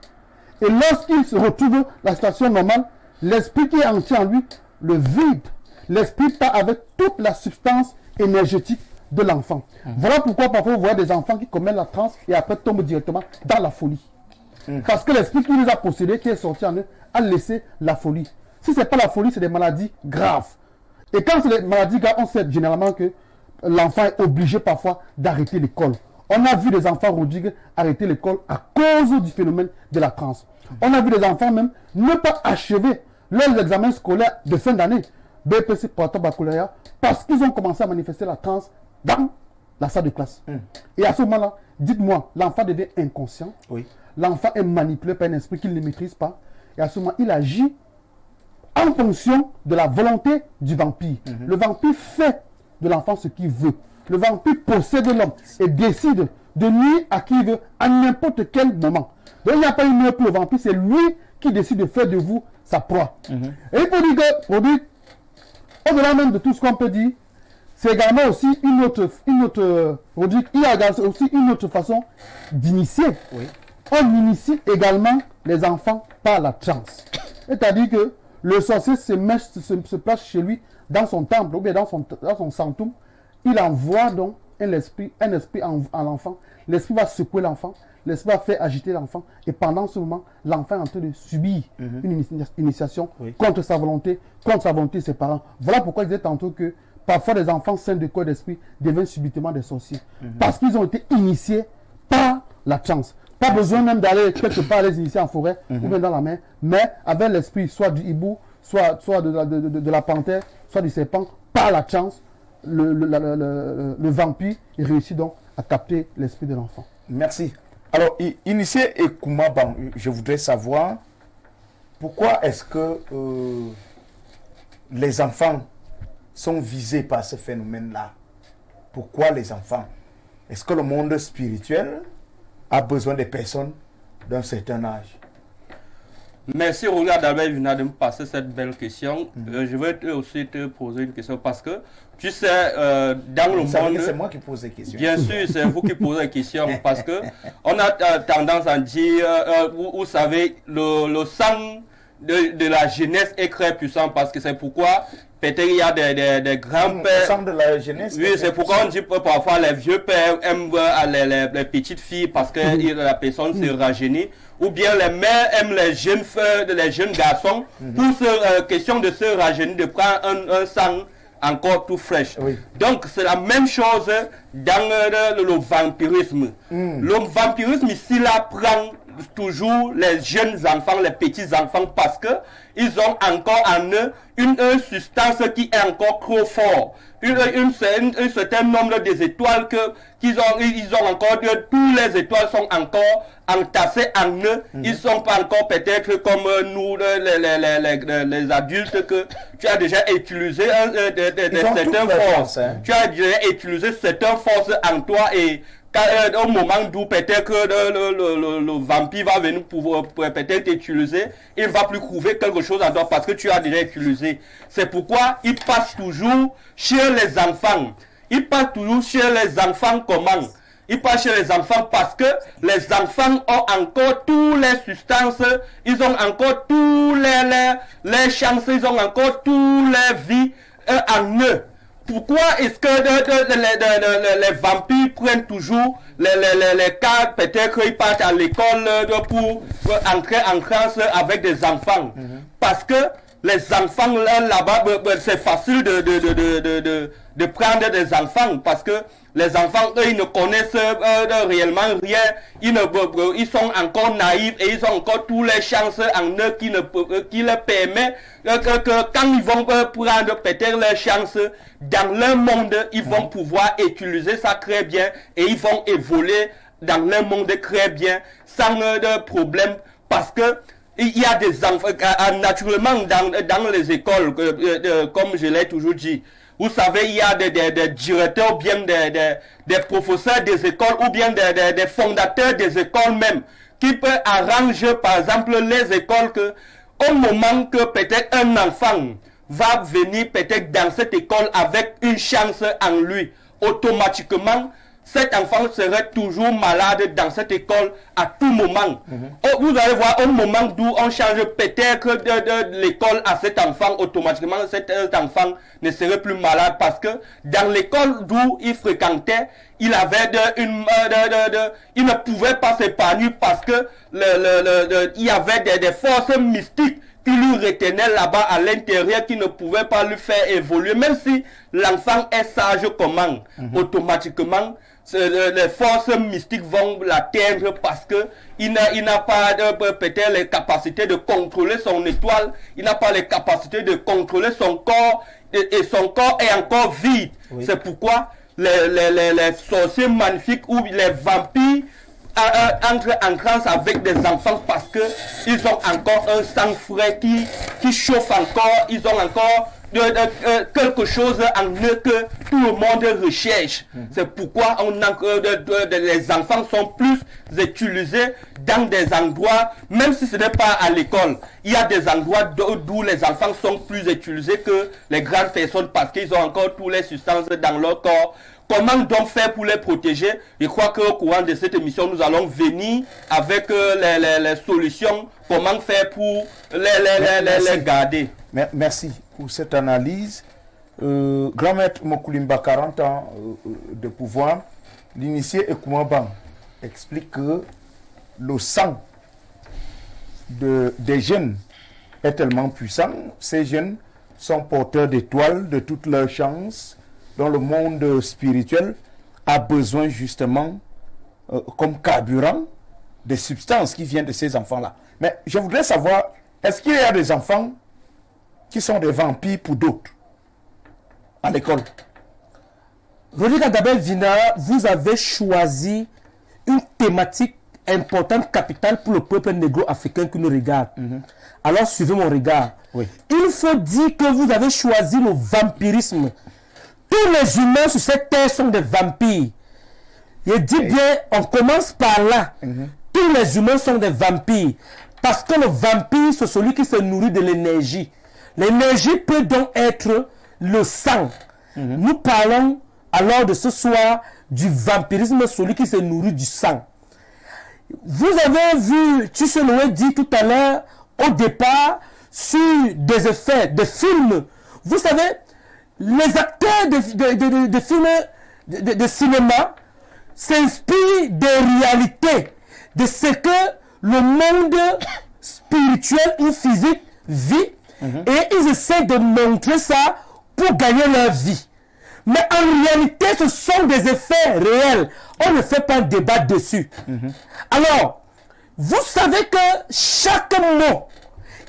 Et lorsqu'il se retrouve la situation normale, l'esprit qui est entier en lui le vide. L'esprit part avec toute la substance énergétique de l'enfant. Voilà pourquoi parfois vous voyez des enfants qui commettent la transe et après tombent directement dans la folie. Parce que l'esprit qui les a possédés, qui est sorti en eux, a laissé la folie. Si ce n'est pas la folie, c'est des maladies graves. Et quand c'est des maladies graves, on sait généralement que l'enfant est obligé parfois d'arrêter l'école. On a vu des enfants, Rodrigue, arrêter l'école à cause du phénomène de la transe. On a vu des enfants même ne pas achever leurs examens scolaires de fin d'année, BPC, baccalauréat, parce qu'ils ont commencé à manifester la transe dans la salle de classe. Et à ce moment-là, dites-moi, l'enfant devient inconscient. Oui. L'enfant est manipulé par un esprit qu'il ne maîtrise pas. Et à ce moment, il agit en fonction de la volonté du vampire. Le vampire fait de l'enfant ce qu'il veut. Le vampire possède l'homme et décide de nuire à qui il veut à n'importe quel moment. Donc il n'y a pas une heure pour le vampire, c'est lui qui décide de faire de vous sa proie. Et il faut dire que, au-delà même de tout ce qu'on peut dire, c'est également aussi il y a aussi une autre façon d'initier. Oui. On initie également les enfants par la transe. C'est-à-dire que le sorcier se place chez lui dans son temple ou bien dans son sanctum. Il envoie donc un esprit en l'enfant. L'esprit va secouer l'enfant. L'esprit va faire agiter l'enfant. Et pendant ce moment, l'enfant est en train de subir une initiation contre sa volonté de ses parents. Voilà pourquoi je disais tantôt que parfois les enfants sains de corps d'esprit deviennent subitement des sorciers. Parce qu'ils ont été initiés par la transe. Pas besoin même d'aller quelque part les initier en forêt ou bien dans la mer, mais avec l'esprit soit du hibou, soit de la panthère, soit du serpent, par la transe, le vampire réussit donc à capter l'esprit de l'enfant. Merci. Alors, initié et Koumaban, je voudrais savoir, pourquoi est-ce que les enfants sont visés par ce phénomène-là? Pourquoi les enfants? Est-ce que le monde spirituel a besoin des personnes d'un certain âge? Merci Roland d'Albert Vina de me passer cette belle question. Je vais aussi te poser une question parce que tu sais, dans le monde... C'est moi qui pose les questions. Bien sûr, c'est vous qui posez les questions parce que on a tendance à dire, vous savez, le sang de la jeunesse est très puissant parce que c'est pourquoi peut-être il y a des grands-pères. Le sang de la jeunesse. Oui, c'est pourquoi on dit que parfois les vieux pères aiment les petites filles parce que la personne se rajeunit. Ou bien les mères aiment les jeunes garçons pour question de se rajeunir, de prendre un sang encore tout fraîche. Oui. Donc c'est la même chose dans le vampirisme. Le vampirisme ici là prend toujours les jeunes enfants, les petits enfants parce que ils ont encore en eux une substance qui est encore trop forte. Un certain nombre des étoiles ils ont encore, tous les étoiles sont encore entassées en eux. Ils sont pas encore peut-être comme nous les adultes que tu as déjà utilisé certaines forces. Tu as déjà utilisé certaines forces en toi et au moment d'où peut-être que le vampire va venir pour peut-être utiliser, il ne va plus trouver quelque chose en toi parce que tu as déjà utilisé. C'est pourquoi il passe toujours chez les enfants. Il passe toujours chez les enfants comment? Il passe chez les enfants parce que les enfants ont encore toutes les substances, ils ont encore tous les chances, ils ont encore toutes les vies en eux. Pourquoi est-ce que les vampires prennent toujours les cas, peut-être qu'ils partent à l'école pour entrer en classe avec des enfants? Parce que les enfants là-bas, c'est facile de prendre des enfants parce que les enfants, eux, ils ne connaissent réellement rien. Ils sont encore naïfs et ils ont encore toutes les chances en eux qui leur permettent que quand ils vont prendre peut-être leurs chances dans leur monde, ils vont pouvoir utiliser ça très bien et ils vont évoluer dans leur monde très bien sans de problème parce que il y a des enfants, naturellement dans les écoles, comme je l'ai toujours dit, vous savez, il y a des directeurs ou bien des professeurs des écoles ou bien des fondateurs des écoles même qui peuvent arranger par exemple les écoles que au moment que peut-être un enfant va venir peut-être dans cette école avec une chance en lui, automatiquement cet enfant serait toujours malade dans cette école à tout moment. Vous allez voir, au moment d'où on change peut-être de l'école à cet enfant, automatiquement cet enfant ne serait plus malade parce que dans l'école d'où il fréquentait, il avait il ne pouvait pas s'épanouir parce que il y avait des forces mystiques qui lui retenaient là-bas à l'intérieur, qui ne pouvaient pas lui faire évoluer. Même si l'enfant est sage comment, automatiquement, les forces mystiques vont l'atteindre parce que il n'a pas peut-être les capacités de contrôler son étoile, il n'a pas les capacités de contrôler son corps et son corps est encore vide. Oui. C'est pourquoi les sorciers magnifiques ou les vampires entrent en transe avec des enfants parce que ils ont encore un sang frais qui chauffe encore, ils ont encore quelque chose en eux que tout le monde recherche. C'est pourquoi les enfants sont plus utilisés dans des endroits, même si ce n'est pas à l'école. Il y a des endroits d'où les enfants sont plus utilisés que les grandes personnes parce qu'ils ont encore toutes les substances dans leur corps. Comment donc faire pour les protéger? Je crois qu'au courant de cette émission, nous allons venir avec les solutions. Comment faire pour les garder? Merci pour cette analyse. Grand maître Mokulimba, 40 ans de pouvoir, l'initié Ekumabang explique que le sang des jeunes est tellement puissant. Ces jeunes sont porteurs d'étoiles, de toutes leurs chances, dont le monde spirituel a besoin justement comme carburant des substances qui viennent de ces enfants-là. Mais je voudrais savoir, est-ce qu'il y a des enfants qui sont des vampires pour d'autres à l'école? Rodrigue Adabel Vina, vous avez choisi une thématique importante, capitale pour le peuple négro-africain qui nous regarde. Alors suivez mon regard. Oui. Il faut dire que vous avez choisi le vampirisme. Tous les humains sur cette terre sont des vampires. Et dit bien, on commence par là. Tous les humains sont des vampires. Parce que le vampire, c'est celui qui se nourrit de l'énergie. L'énergie peut donc être le sang. Nous parlons alors de ce soir du vampirisme, celui qui se nourrit du sang. Vous avez vu, tu se l'avais dit tout à l'heure, au départ, sur des effets, des films. Vous savez, les acteurs de films, de cinéma, s'inspirent des réalités, de ce que le monde spirituel ou physique vit, et ils essaient de montrer ça pour gagner leur vie. Mais en réalité, ce sont des effets réels. On ne fait pas de débat dessus. Alors, vous savez que chaque mot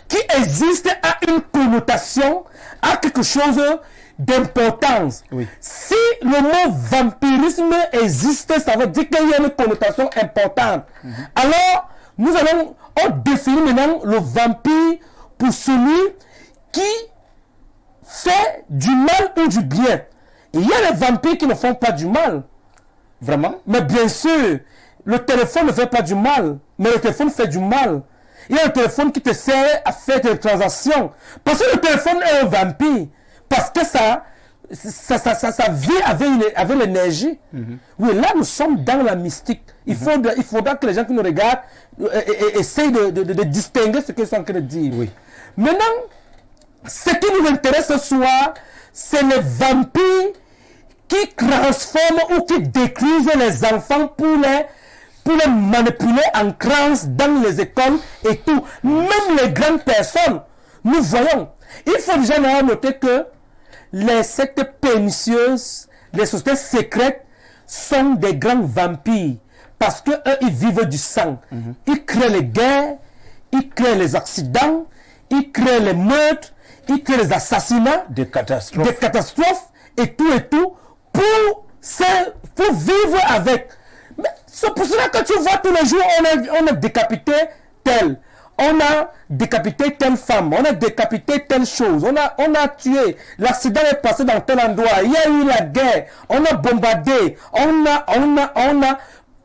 qui existe a une connotation, a quelque chose d'importance. Oui. Si le mot vampirisme existe, ça veut dire qu'il y a une connotation importante. Alors, nous allons définir maintenant le vampire pour celui qui fait du mal ou du bien. Il y a les vampires qui ne font pas du mal. Vraiment? Mais bien sûr, le téléphone ne fait pas du mal, mais le téléphone fait du mal. Il y a un téléphone qui te sert à faire des transactions. Parce que le téléphone est un vampire. Parce que ça vit avec l'énergie. Oui, là, nous sommes dans la mystique. Il faudra que les gens qui nous regardent essayent de distinguer ce qu'ils sont en train de dire. Oui. Maintenant, ce qui nous intéresse ce soir, c'est les vampires qui transforment ou qui détruisent les enfants pour les manipuler en transe dans les écoles et tout. Même les grandes personnes, nous voyons. Il faut déjà noter que les sectes pernicieuses, les sociétés secrètes sont des grands vampires parce qu'eux, ils vivent du sang. Ils créent les guerres, ils créent les accidents, ils créent les meurtres, ils créent les assassinats, Des catastrophes. et tout pour vivre avec. Mais c'est pour cela que tu vois tous les jours, on a décapité tel, on a décapité telle femme, on a décapité telle chose, on a tué, l'accident est passé dans tel endroit, il y a eu la guerre, on a bombardé, on a,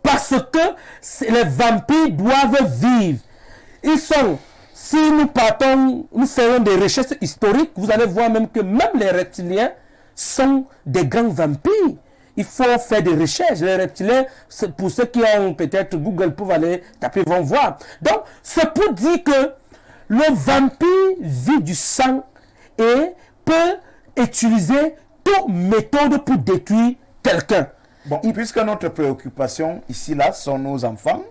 parce que les vampires doivent vivre. Ils sont, si nous partons, nous ferons des recherches historiques, vous allez voir même que même les reptiliens sont des grands vampires. Il faut faire des recherches. Les reptiliens, pour ceux qui ont peut-être Google peuvent aller taper, vont voir. Donc, c'est pour dire que le vampire vit du sang et peut utiliser toute méthode pour détruire quelqu'un. Bon, puisque notre préoccupation ici, là, sont nos enfants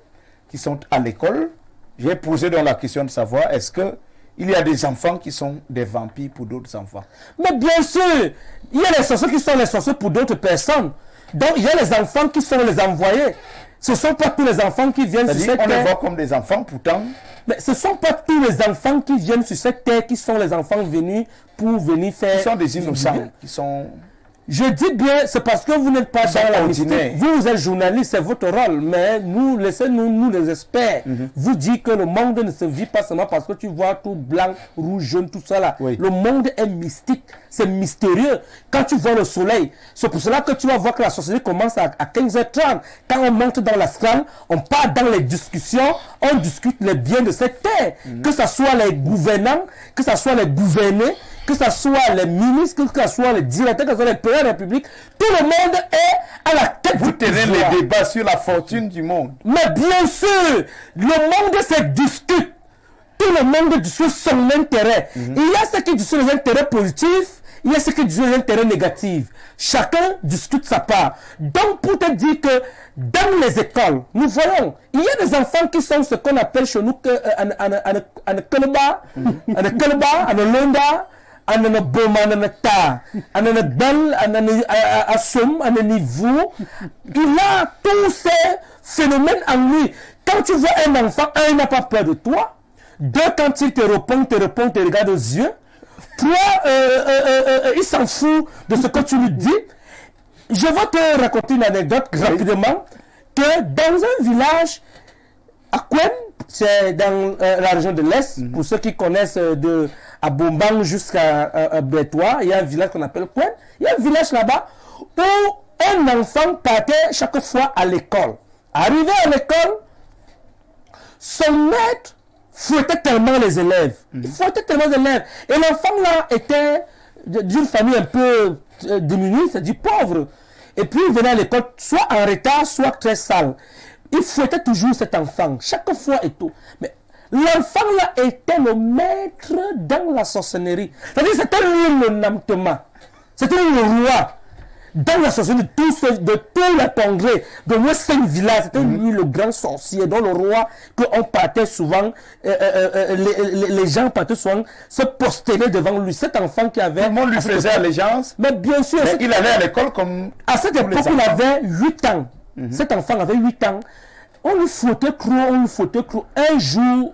qui sont à l'école, j'ai posé donc la question de savoir, est-ce que il y a des enfants qui sont des vampires pour d'autres enfants? Mais bien sûr, il y a les sorciers qui sont les sorciers pour d'autres personnes. Donc, il y a les enfants qui sont les envoyés. Ce ne sont pas tous les enfants qui viennent sur cette terre. On les voit comme des enfants, pourtant. Mais ce ne sont pas tous les enfants qui viennent sur cette terre qui sont les enfants venus pour venir faire... Ils sont des innocents, qui sont... Je dis bien, c'est parce que vous n'êtes pas dans la mystique. Vous êtes journaliste, c'est votre rôle. Mais nous, laissez-nous les experts, vous dire que le monde ne se vit pas seulement parce que tu vois tout blanc, rouge, jaune, tout ça là. Oui. Le monde est mystique, c'est mystérieux. Quand tu vois le soleil, c'est pour cela que tu vas voir que la société commence à 15h30. Quand on monte dans la salle, on part dans les discussions, on discute les biens de cette terre. Que ce soit les gouvernants, que ce soit les gouvernés, que ce soit les ministres, que ce soit les directeurs, que ce soit les présidents de la République, tout le monde est à la tête Vous tenez les débats sur la fortune du monde. Mais bien sûr, le monde se discute. Tout le monde discute son intérêt. Il y a ceux qui discutent les intérêts positifs, il y a ceux qui discutent les intérêts négatifs. Chacun discute sa part. Donc, pour te dire que dans les écoles, nous voyons, il y a des enfants qui sont ce qu'on appelle chez nous en Kelba, en Londa, anana boma anana ta anana bal anana assom anana niveau. Il a tous ces phénomènes en lui. Quand tu vois un enfant, il n'a pas peur de toi. Deux, quand il te répond, te regarde aux yeux. Trois, il s'en fout de ce que tu lui dis. Je vais te raconter une anecdote rapidement, que dans un village, À Kwen, c'est dans la région de l'Est. Pour ceux qui connaissent à Bombang jusqu'à Bétois, il y a un village qu'on appelle Kwen. Il y a un village là-bas où un enfant partait chaque fois à l'école. Arrivé à l'école, son maître fouettait tellement les élèves. Il fouettait tellement les élèves. Et l'enfant là était d'une famille un peu diminuée, c'est-à-dire pauvre. Et puis il venait à l'école soit en retard, soit très sale. Il fouettait toujours cet enfant, chaque fois et tout. Mais l'enfant là était le maître dans la sorcellerie. C'est-à-dire c'était lui le Namtema. C'était lui le roi. Dans la sorcellerie de tout le congrès, de moins 5 villages, c'était lui le grand sorcier, dont le roi, qu'on partait souvent, les gens partaient souvent se prosterner devant lui. Cet enfant qui avait... Tout le monde lui faisait allégeance. Mais bien sûr... Mais il allait à l'école comme... À cette époque, il avait 8 ans. Cet enfant avait 8 ans. On lui fouettait cru. Un jour,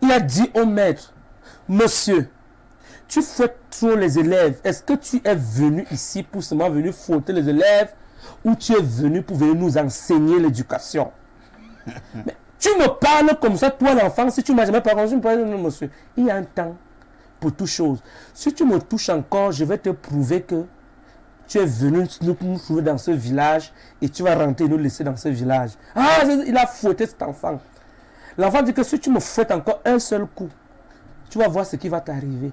il a dit au maître, monsieur, tu fouettes trop les élèves. Est-ce que tu es venu ici pour seulement venir fouetter les élèves ou tu es venu pour venir nous enseigner l'éducation? Mais tu me parles comme ça, toi l'enfant, si tu ne m'as jamais parlé, je me parle, non, monsieur. Il y a un temps pour toute chose. Si tu me touches encore, je vais te prouver que tu es venu nous trouver dans ce village et tu vas rentrer et nous laisser dans ce village. Ah, il a fouetté cet enfant. L'enfant dit que si tu me fouettes encore un seul coup, tu vas voir ce qui va t'arriver.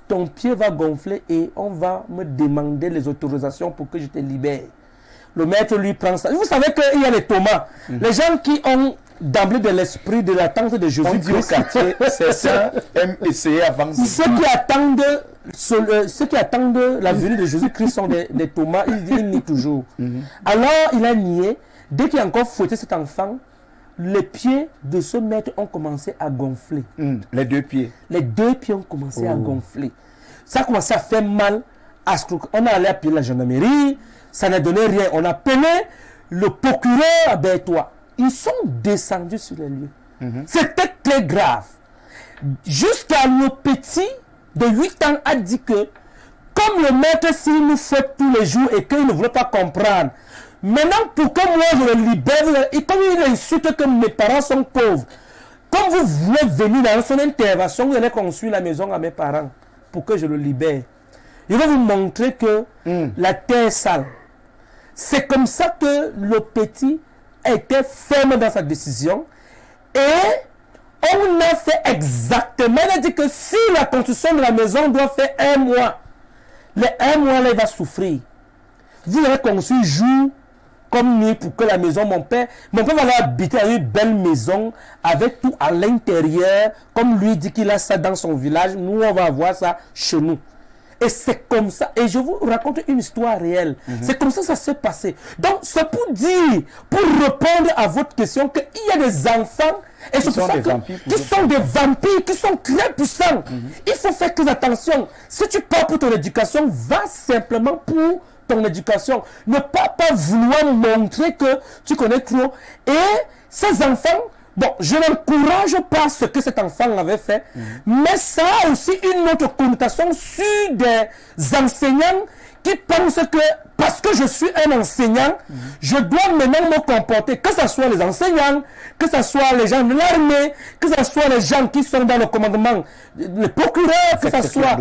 Ton pied va gonfler et on va me demander les autorisations pour que je te libère. Le maître lui prend ça. Vous savez qu'il y a les Thomas. Les gens qui ont d'emblée de l'esprit de l'attente de Jésus-Christ. C'est ça, aiment essayer avant. Ceux qui attendent la venue de Jésus-Christ sont des Thomas. Ils nient toujours. Alors il a nié. Dès qu'il a encore fouetté cet enfant, les pieds de ce maître ont commencé à gonfler. Les 2 pieds. Les 2 pieds ont commencé à gonfler. Ça a commencé à faire mal. On a allé appeler la gendarmerie. Ça n'a donné rien. On a appelé le procureur à Bétois. Ils sont descendus sur les lieux. C'était très grave. Jusqu'à le petit de 8 ans a dit que comme le maître s'il nous fait tous les jours et qu'il ne voulait pas comprendre, maintenant pour que moi je le libère, et comme il insulte que mes parents sont pauvres, comme vous voulez venir dans son intervention, vous allez construire la maison à mes parents pour que je le libère. Il va vous montrer que la terre est sale. C'est comme ça que le petit était ferme dans sa décision et on a fait exactement. Il a dit que si la construction de la maison doit faire 1 mois, les 1 mois là il va souffrir. Vous avez construit jour comme nuit pour que la maison, mon père va aller habiter dans une belle maison avec tout à l'intérieur, comme lui dit qu'il a ça dans son village, nous on va avoir ça chez nous. Et c'est comme ça. Et je vous raconte une histoire réelle. C'est comme ça que ça s'est passé. Donc, c'est pour dire, pour répondre à votre question, qu'il y a des enfants et qui sont des vampires, qui sont très puissants. Il faut faire très attention. Si tu pars pour ton éducation, va simplement pour ton éducation. Ne pas vouloir montrer que tu connais trop. Et ces enfants, bon, je n'encourage pas ce que cet enfant avait fait, mais ça a aussi une autre connotation sur des enseignants qui pensent que parce que je suis un enseignant, je dois maintenant me comporter, que ce soit les enseignants, que ce soit les gens de l'armée, que ce soit les gens qui sont dans le commandement, les procureurs, que ce soit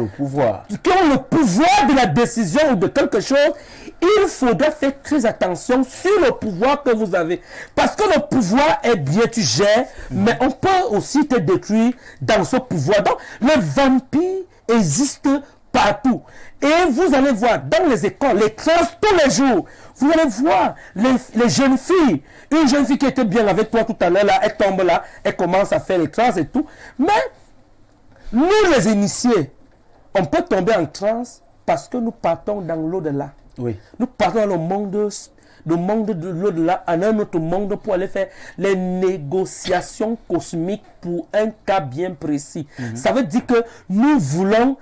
qui ont le pouvoir de la décision ou de quelque chose. Il faudra faire très attention sur le pouvoir que vous avez. Parce que le pouvoir est bien, tu gères, mais on peut aussi te détruire dans ce pouvoir. Donc, les vampires existent partout. Et vous allez voir dans les écoles, les classes, tous les jours, vous allez voir les jeunes filles. Une jeune fille qui était bien avec toi tout à l'heure, là, elle tombe là, elle commence à faire les classes et tout. Mais, nous les initiés, on peut tomber en transe parce que nous partons dans l'au-delà. Nous partons dans le monde de l'au-delà, en un autre monde pour aller faire les négociations cosmiques pour un cas bien précis. Ça veut dire que nous voulons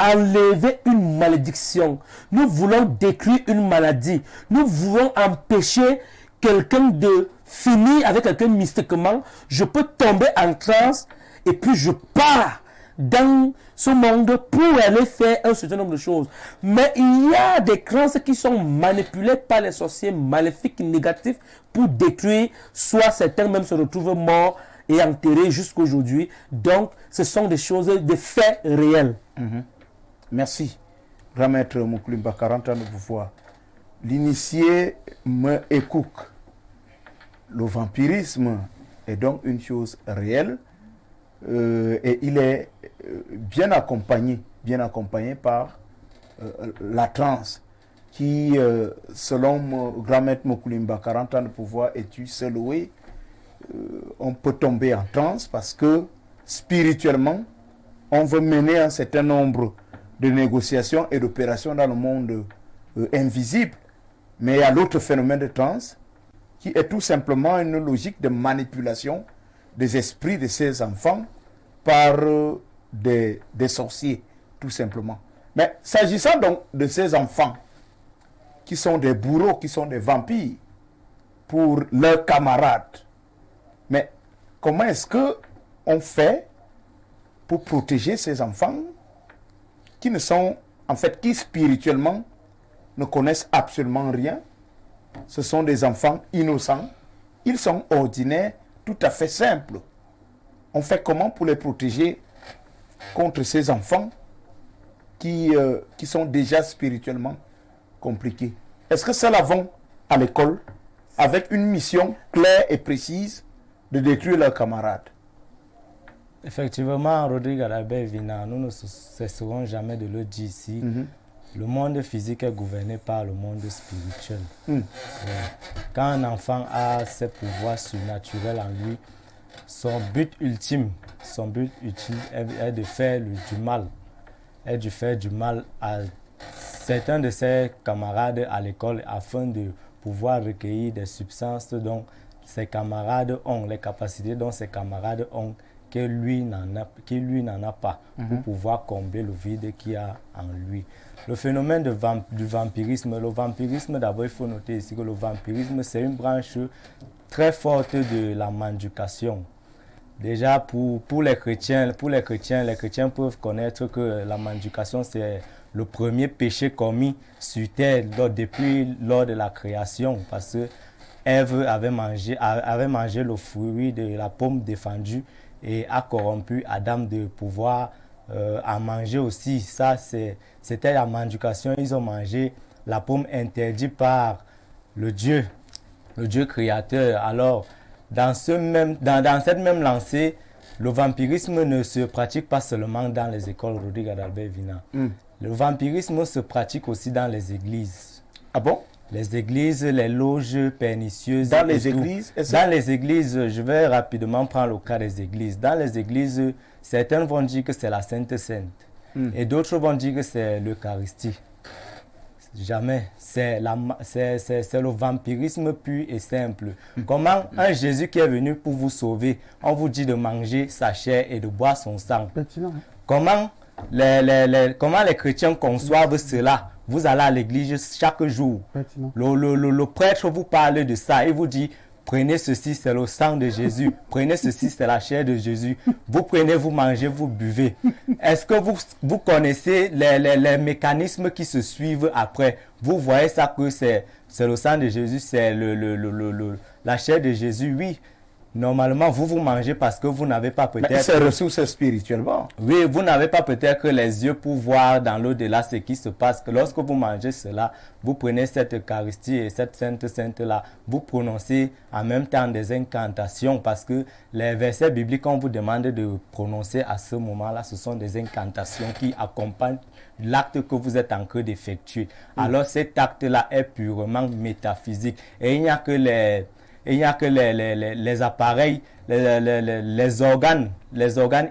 enlever une malédiction. Nous voulons détruire une maladie. Nous voulons empêcher quelqu'un de finir avec quelqu'un mystiquement. Je peux tomber en transe et puis je pars dans ce monde pour aller faire un certain nombre de choses. Mais il y a des créances qui sont manipulées par les sorciers maléfiques négatifs pour détruire, soit certains même se retrouvent morts et enterrés jusqu'aujourd'hui. Donc, ce sont des choses, des faits réels. Merci. Grand maître Moukolimba, 40 ans de vous voir. L'initié me écoute. Le vampirisme est donc une chose réelle et il est bien accompagné par la transe qui, selon grand maître Moukolimba, 40 ans de pouvoir et tu sais louer, on peut tomber en transe parce que spirituellement, on veut mener un certain nombre de négociations et d'opérations dans le monde invisible. Mais il y a l'autre phénomène de transe qui est tout simplement une logique de manipulation des esprits de ces enfants par des sorciers, tout simplement. Mais s'agissant donc de ces enfants qui sont des bourreaux, qui sont des vampires pour leurs camarades, mais comment est-ce qu'on fait pour protéger ces enfants qui ne sont, en fait, qui spirituellement ne connaissent absolument rien? Ce sont des enfants innocents. Ils sont ordinaires, tout à fait simples. On fait comment pour les protéger contre ces enfants qui sont déjà spirituellement compliqués? Est-ce que ceux-là vont à l'école avec une mission claire et précise de détruire leurs camarades? Effectivement, Rodrigue Adalbert Vina, nous ne cesserons jamais de le dire ici. Le monde physique est gouverné par le monde spirituel. Quand un enfant a ses pouvoirs surnaturels en lui, son but ultime est de faire du mal. Est de faire du mal à certains de ses camarades à l'école afin de pouvoir recueillir des substances dont ses camarades ont, les capacités dont ses camarades ont, que lui n'en a pas, pour pouvoir combler le vide qu'il y a en lui. Le phénomène du vampirisme, d'abord il faut noter ici que le vampirisme c'est une branche très forte de la mendication. Déjà pour les chrétiens, les chrétiens peuvent connaître que la mendication c'est le premier péché commis sur terre depuis lors de la création, parce que Ève avait mangé le fruit de la pomme défendue et a corrompu Adam de pouvoir en manger aussi. Ça, c'était la mendication. Ils ont mangé la pomme interdite par le Dieu créateur. Alors, dans cette même lancée, le vampirisme ne se pratique pas seulement dans les écoles Rodrigue Adalbert Vina. Le vampirisme se pratique aussi dans les églises. Ah bon? Les églises, les loges pernicieuses. Dans les églises? Dans les églises, je vais rapidement prendre le cas des églises. Dans les églises, certains vont dire que c'est la Sainte Sainte. Et d'autres vont dire que c'est l'Eucharistie. Jamais. C'est le vampirisme pur et simple. Comment un Jésus qui est venu pour vous sauver, on vous dit de manger sa chair et de boire son sang? Comment les chrétiens conçoivent cela? Vous allez à l'église chaque jour. Le prêtre vous parle de ça. Il vous dit, prenez ceci, c'est le sang de Jésus. Prenez ceci, c'est la chair de Jésus. Vous prenez, vous mangez, vous buvez. Est-ce que vous connaissez les mécanismes qui se suivent après? Vous voyez ça que c'est le sang de Jésus, c'est la chair de Jésus, oui. Normalement, vous mangez parce que vous n'avez pas peut-être... Mais c'est ressources spirituellement. Oui, vous n'avez pas peut-être les yeux pour voir dans l'au-delà ce qui se passe. Lorsque vous mangez cela, vous prenez cette Eucharistie et cette Sainte-là, vous prononcez en même temps des incantations parce que les versets bibliques qu'on vous demande de prononcer à ce moment-là, ce sont des incantations qui accompagnent l'acte que vous êtes en train d'effectuer. Alors cet acte-là est purement métaphysique et il n'y a que les appareils, les organes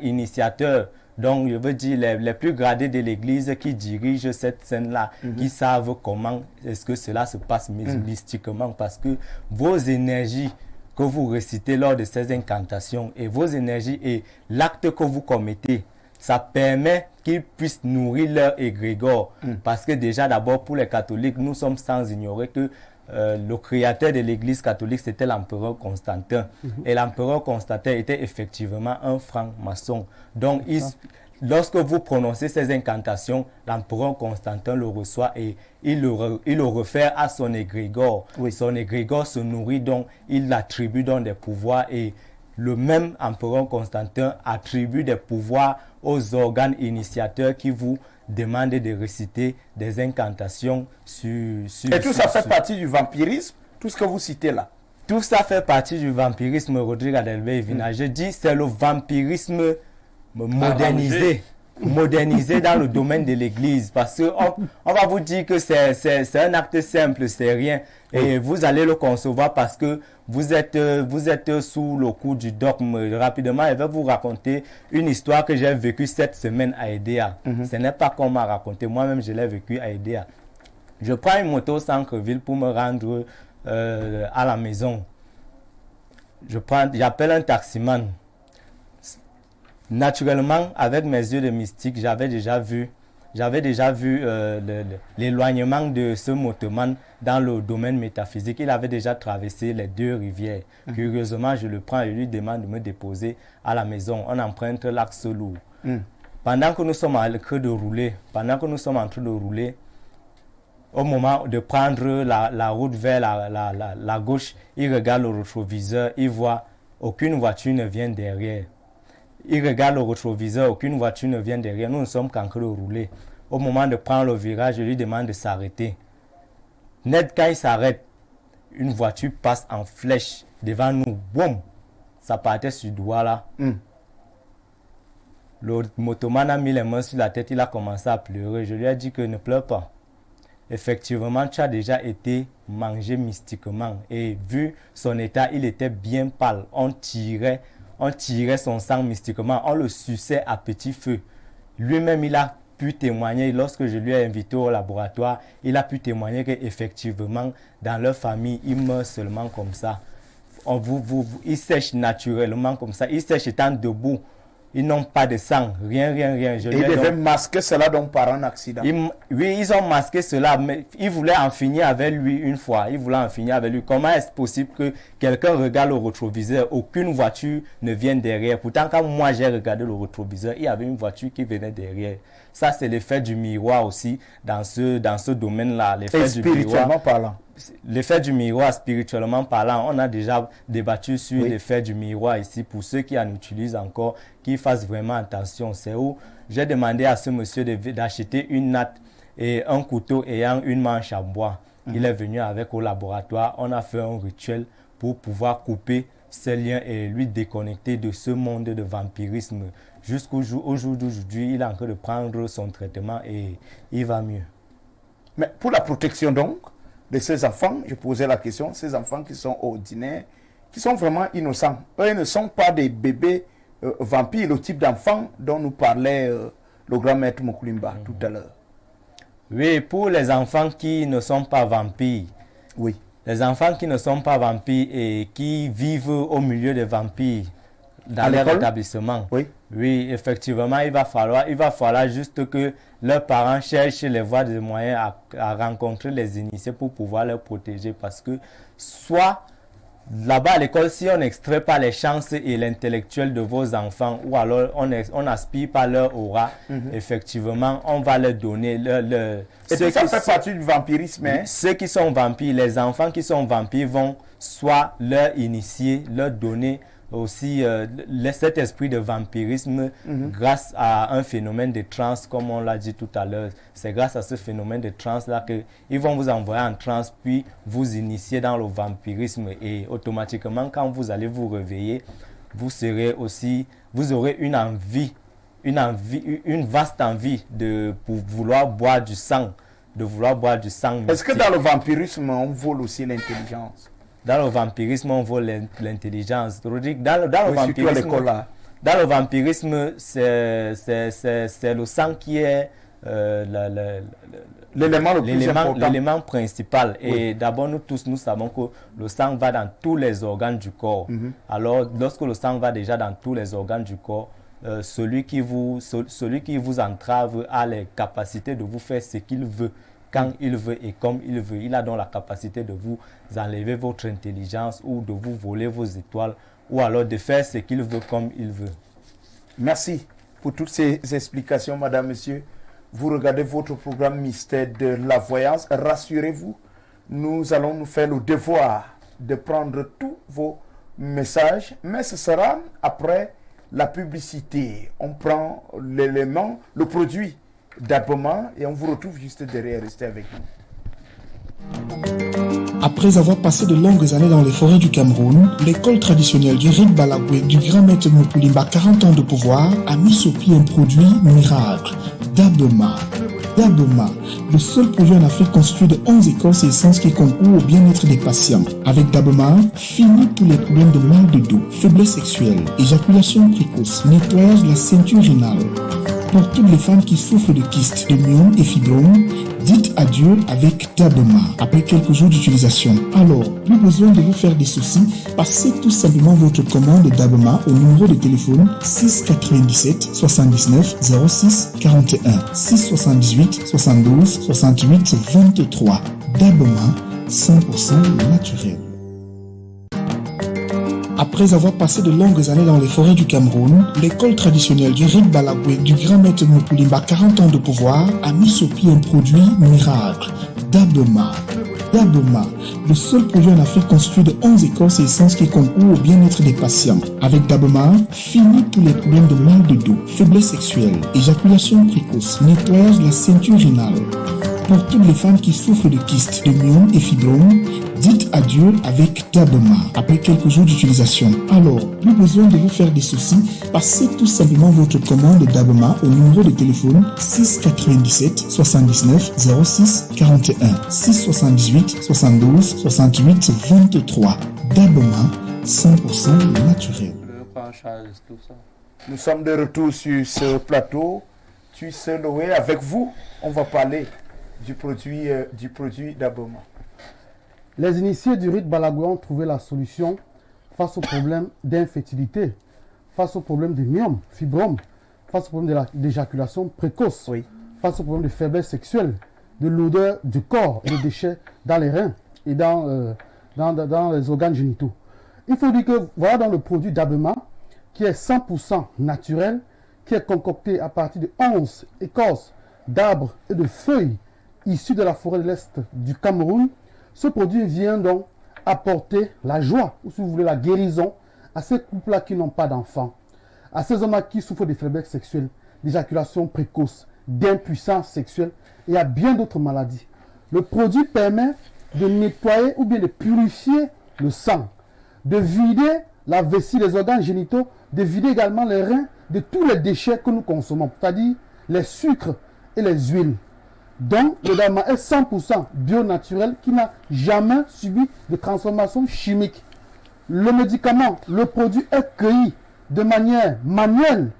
initiateurs, donc je veux dire les plus gradés de l'église qui dirigent cette scène-là, qui savent comment est-ce que cela se passe mystiquement, parce que vos énergies que vous récitez lors de ces incantations et vos énergies et l'acte que vous commettez, ça permet qu'ils puissent nourrir leur égrégore. Parce que déjà d'abord pour les catholiques, nous sommes sans ignorer que le créateur de l'église catholique, c'était l'empereur Constantin. Et l'empereur Constantin était effectivement un franc-maçon. Donc, lorsque vous prononcez ces incantations, l'empereur Constantin le reçoit et il le refère à son égrégore. Oui. Son égrégore se nourrit donc, il l'attribue donc des pouvoirs et le même empereur Constantin attribue des pouvoirs aux organes initiateurs qui vous demandent de réciter des incantations sur Et tout ça fait partie du vampirisme, tout ce que vous citez là. Tout ça fait partie du vampirisme, Rodrigue Adelbert Vina. Je dis c'est le vampirisme modernisé. Modernisé dans le domaine de l'église, parce que on va vous dire que c'est un acte simple, c'est rien, et vous allez le concevoir parce que vous êtes sous le coup du dogme. Rapidement, je vais vous raconter une histoire que j'ai vécue cette semaine à Edea. Ce n'est pas qu'on m'a raconté, moi-même je l'ai vécu à Edea. Je prends une moto au centre-ville pour me rendre à la maison. J'appelle un taximan. Naturellement, avec mes yeux de mystique, j'avais déjà vu l'éloignement de ce motoman dans le domaine métaphysique. Il avait déjà traversé les 2 rivières. Curieusement, je le prends et lui demande de me déposer à la maison. On emprunte l'axe lourd. Pendant que nous sommes en train de rouler, au moment de prendre la route vers la gauche, il regarde le rétroviseur, il voit aucune voiture ne vient derrière. Il regarde le rétroviseur, aucune voiture ne vient derrière. Nous ne sommes qu'en train de rouler. Au moment de prendre le virage, je lui demande de s'arrêter. Net, quand il s'arrête, une voiture passe en flèche devant nous. Boum! Ça partait sur le doigt là. Le motoman a mis les mains sur la tête, il a commencé à pleurer. Je lui ai dit que ne pleure pas. Effectivement, tu as déjà été mangé mystiquement. Et vu son état, il était bien pâle. On tirait son sang mystiquement, on le suçait à petit feu. Lui-même, il a pu témoigner, lorsque je lui ai invité au laboratoire, il a pu témoigner qu'effectivement, dans leur famille, ils meurent seulement comme ça. Ils sèchent naturellement comme ça, ils sèchent étant debout. Ils n'ont pas de sang, rien. Ils devaient masquer cela donc par un accident. Oui, ils ont masqué cela, mais ils voulaient en finir avec lui une fois. Comment est-ce possible que quelqu'un regarde le rétroviseur, aucune voiture ne vient derrière? Pourtant, quand moi j'ai regardé le rétroviseur, il y avait une voiture qui venait derrière. Ça, c'est l'effet du miroir aussi dans ce domaine-là. Et spirituellement parlant. L'effet du miroir, spirituellement parlant, on a déjà débattu sur l'effet du miroir ici. Pour ceux qui en utilisent encore, qu'ils fassent vraiment attention. C'est où j'ai demandé à ce monsieur d'acheter une natte et un couteau ayant une manche en bois. Il est venu avec au laboratoire. On a fait un rituel pour pouvoir couper ces liens et lui déconnecter de ce monde de vampirisme. Jusqu'au jour d'aujourd'hui, il est en train de prendre son traitement et il va mieux. Mais pour la protection donc de ces enfants, je posais la question, ces enfants qui sont ordinaires, qui sont vraiment innocents. Eux, ils ne sont pas des bébés vampires, le type d'enfants dont nous parlait le grand maître Mokoulimba tout à l'heure. Oui, pour les enfants qui ne sont pas vampires. Oui. Les enfants qui ne sont pas vampires et qui vivent au milieu des vampires dans leur établissement. Oui. Oui, effectivement, il va falloir juste que leurs parents cherchent les voies de moyens à rencontrer les initiés pour pouvoir les protéger. Parce que soit là-bas à l'école, si on n'extrait pas les chances et l'intellectuel de vos enfants, ou alors on n'aspire pas leur aura, effectivement, on va leur donner et ça fait partie du vampirisme. Hein? Ceux qui sont vampires, les enfants qui sont vampires vont soit leur initier, leur donner aussi cet esprit de vampirisme grâce à un phénomène de transe, comme on l'a dit tout à l'heure. C'est grâce à ce phénomène de transe-là qu'ils vont vous envoyer en transe, puis vous initier dans le vampirisme. Et automatiquement, quand vous allez vous réveiller, vous aurez une vaste envie pour vouloir boire du sang. Est-ce que dans le vampirisme, on vole aussi l'intelligence? Dans le vampirisme, on vole l'intelligence. Dans le vampirisme, c'est le sang qui est l'élément principal. Et d'abord, nous tous, nous savons que le sang va dans tous les organes du corps. Alors, lorsque le sang va déjà dans tous les organes du corps, celui qui vous entrave a les capacités de vous faire ce qu'il veut, quand il veut et comme il veut. Il a donc la capacité de vous enlever votre intelligence ou de vous voler vos étoiles ou alors de faire ce qu'il veut comme il veut. Merci. pour toutes ces explications, madame, monsieur. Vous regardez votre programme Mystère de la Voyance. Rassurez-vous, nous allons nous faire le devoir de prendre tous vos messages, mais ce sera après la publicité. On prend l'élément, le produit d'abonnement et on vous retrouve juste derrière. Restez avec nous. Après avoir passé de longues années dans les forêts du Cameroun, l'école traditionnelle du Rit Balagwe du grand maître Mukulimba, 40 ans de pouvoir, a mis sur pied un produit miracle, Dabema. Dabema, le seul produit en Afrique constitué de 11 écorces et essences qui concourent au bien-être des patients. Avec Dabema, fini tous les problèmes de mal de dos, faiblesse sexuelle, éjaculation précoce, nettoyage de la ceinture rénale. Pour toutes les femmes qui souffrent de kystes, de myomes et fibromes, dites adieu avec Dabema après quelques jours d'utilisation. Alors, plus besoin de vous faire des soucis, passez tout simplement votre commande Dabema au numéro de téléphone 6 97 79 06 41 6 78 72 68 23. Dabema, 100% naturel. Après avoir passé de longues années dans les forêts du Cameroun, l'école traditionnelle du Rit Balagwe du grand maître Mukulimba, 40 ans de pouvoir, a mis sur pied un produit miracle, Dabema. Dabema, le seul produit en Afrique constitué de 11 écorces et essences qui concourent au bien-être des patients. Avec Dabema, fini tous les problèmes de mal de dos, faiblesse sexuelle, éjaculation précoce, nettoyage de la ceinture rénale. Pour toutes les femmes qui souffrent de kystes, de myomes et fibromes, dites adieu avec Dabema après quelques jours d'utilisation. Alors, plus besoin de vous faire des soucis, passez tout simplement votre commande Dabema au numéro de téléphone 6 97 79 06 41 6 78 72 68 23. Dabema, 100% naturel. Nous sommes de retour sur ce plateau. Tu sais, Noé, avec vous, on va parler du produit Dabema. Les initiés du Rit Balagwe ont trouvé la solution face au problème d'infertilité, face au problème des myomes, fibromes, face au problème de l'éjaculation précoce, oui, face au problème de faiblesse sexuelle, de l'odeur du corps et des déchets dans les reins et dans les organes génitaux. Il faut dire que voilà dans le produit Dabema qui est 100% naturel, qui est concocté à partir de 11 écorces d'arbres et de feuilles issues de la forêt de l'Est du Cameroun. Ce produit vient donc apporter la joie, ou si vous voulez la guérison, à ces couples-là qui n'ont pas d'enfants, à ces hommes qui souffrent de faiblesse sexuelle, d'éjaculation précoce, d'impuissance sexuelle et à bien d'autres maladies. Le produit permet de nettoyer ou bien de purifier le sang, de vider la vessie des organes génitaux, de vider également les reins de tous les déchets que nous consommons, c'est-à-dire les sucres et les huiles. Donc, le Dabema est 100% bio-naturel qui n'a jamais subi de transformation chimique. Le médicament, le produit est cueilli de manière manuelle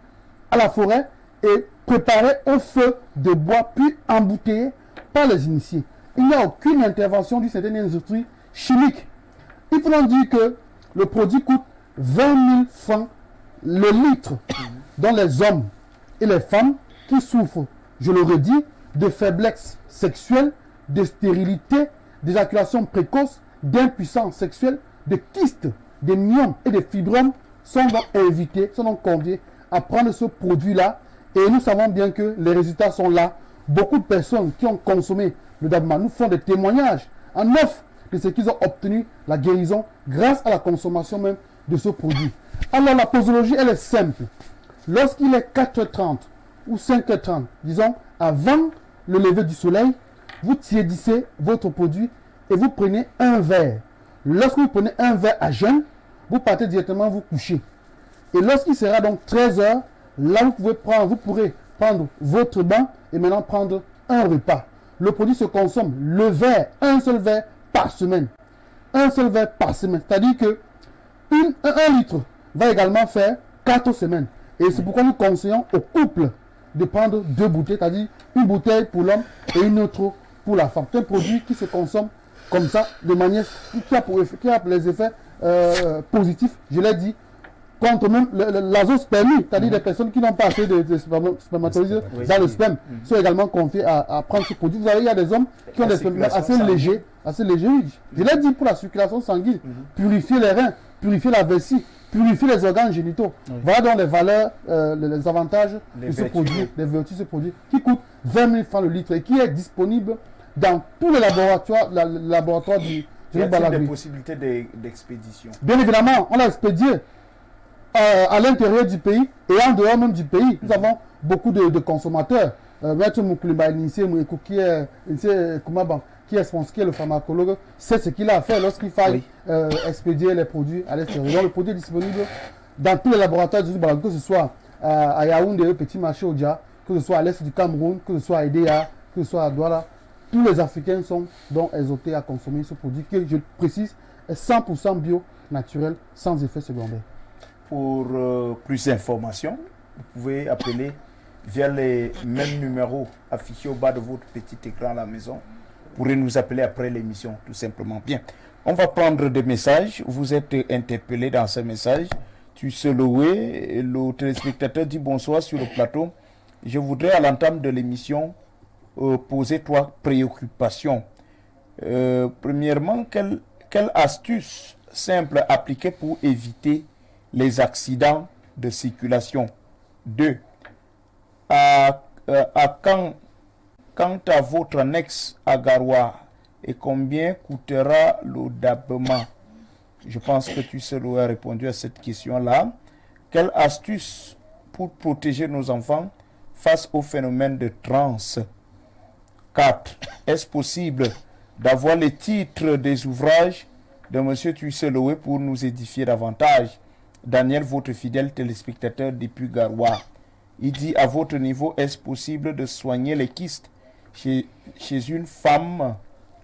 à la forêt et préparé au feu de bois puis embouteillé par les initiés. Il n'y a aucune intervention d'une certaine industrie chimique. Il faut donc dire que le produit coûte 20 000 francs le litre, dont les hommes et les femmes qui souffrent, je le redis, de faiblesse sexuelle, de stérilité, d'éjaculation précoce, d'impuissance sexuelle, de kystes, de myomes et de fibromes sont donc invités, sont donc conviés à prendre ce produit-là. Et nous savons bien que les résultats sont là. Beaucoup de personnes qui ont consommé le Dabema nous font des témoignages en offre de ce qu'ils ont obtenu, la guérison, grâce à la consommation même de ce produit. Alors la posologie, elle est simple. Lorsqu'il est 4h30 ou 5h30, disons, avant le lever du soleil, vous tiédissez votre produit et vous prenez un verre. Lorsque vous prenez un verre à jeun, vous partez directement vous coucher. Et lorsqu'il sera donc 13h, là vous pourrez prendre votre bain et maintenant prendre un repas. Le produit se consomme, le verre, un seul verre par semaine. Un seul verre par semaine. C'est-à-dire que 1 litre va également faire 4 semaines. Et c'est pourquoi nous conseillons aux couples de prendre 2 bouteilles, c'est-à-dire une bouteille pour l'homme et une autre pour la femme. C'est un produit qui se consomme comme ça, de manière qui a les effets positifs, je l'ai dit, contre même l'azospermie, c'est-à-dire les personnes qui n'ont pas assez de spermatozoïdes dans le sperme, sont également confiées à prendre ce produit. Vous savez, il y a des hommes qui ont des spermes assez légers, oui. Je l'ai dit, pour la circulation sanguine, purifier les reins, purifier la vessie, purifie les organes génitaux. Voilà donc les valeurs, les avantages de ce produit, les vertus de ce produit, qui coûte 20 000 francs le litre et qui est disponible dans tous les laboratoires du Y a-t-il des possibilités d'expédition? Bien évidemment, on l'a expédié à l'intérieur du pays et en dehors même du pays. Nous avons beaucoup de consommateurs. Maître Moukoulima Mouekou, qui est le pharmacologue, sait ce qu'il a fait lorsqu'il fallait expédier les produits à l'extérieur. Donc, le produit est disponible dans tous les laboratoires du Balago, que ce soit à Yaoundé, au Petit Marché Odia, que ce soit à l'est du Cameroun, que ce soit à Edea, que ce soit à Douala. Tous les Africains sont donc exhortés à consommer ce produit que, je précise, est 100% bio, naturel, sans effet secondaire. Pour plus d'informations, vous pouvez appeler via les mêmes numéros affichés au bas de votre petit écran à la maison. Vous pourrez nous appeler après l'émission, tout simplement. Bien, on va prendre des messages. Vous êtes interpellé dans ces messages. Tu sais le téléspectateur dit bonsoir sur le plateau. Je voudrais à l'entame de l'émission poser 3 préoccupations. Premièrement, quelle astuce simple appliquée pour éviter les accidents de circulation? 2. Quant à votre annexe à Garoua, et combien coûtera le dabement? Je pense que tu sais a répondu à cette question-là. Quelle astuce pour protéger nos enfants face au phénomène de transe? 4. Est-ce possible d'avoir les titres des ouvrages de M. Tuisseloué pour nous édifier davantage? Daniel, votre fidèle téléspectateur depuis Garoua. Il dit, à votre niveau, est-ce possible de soigner les kystes chez une femme?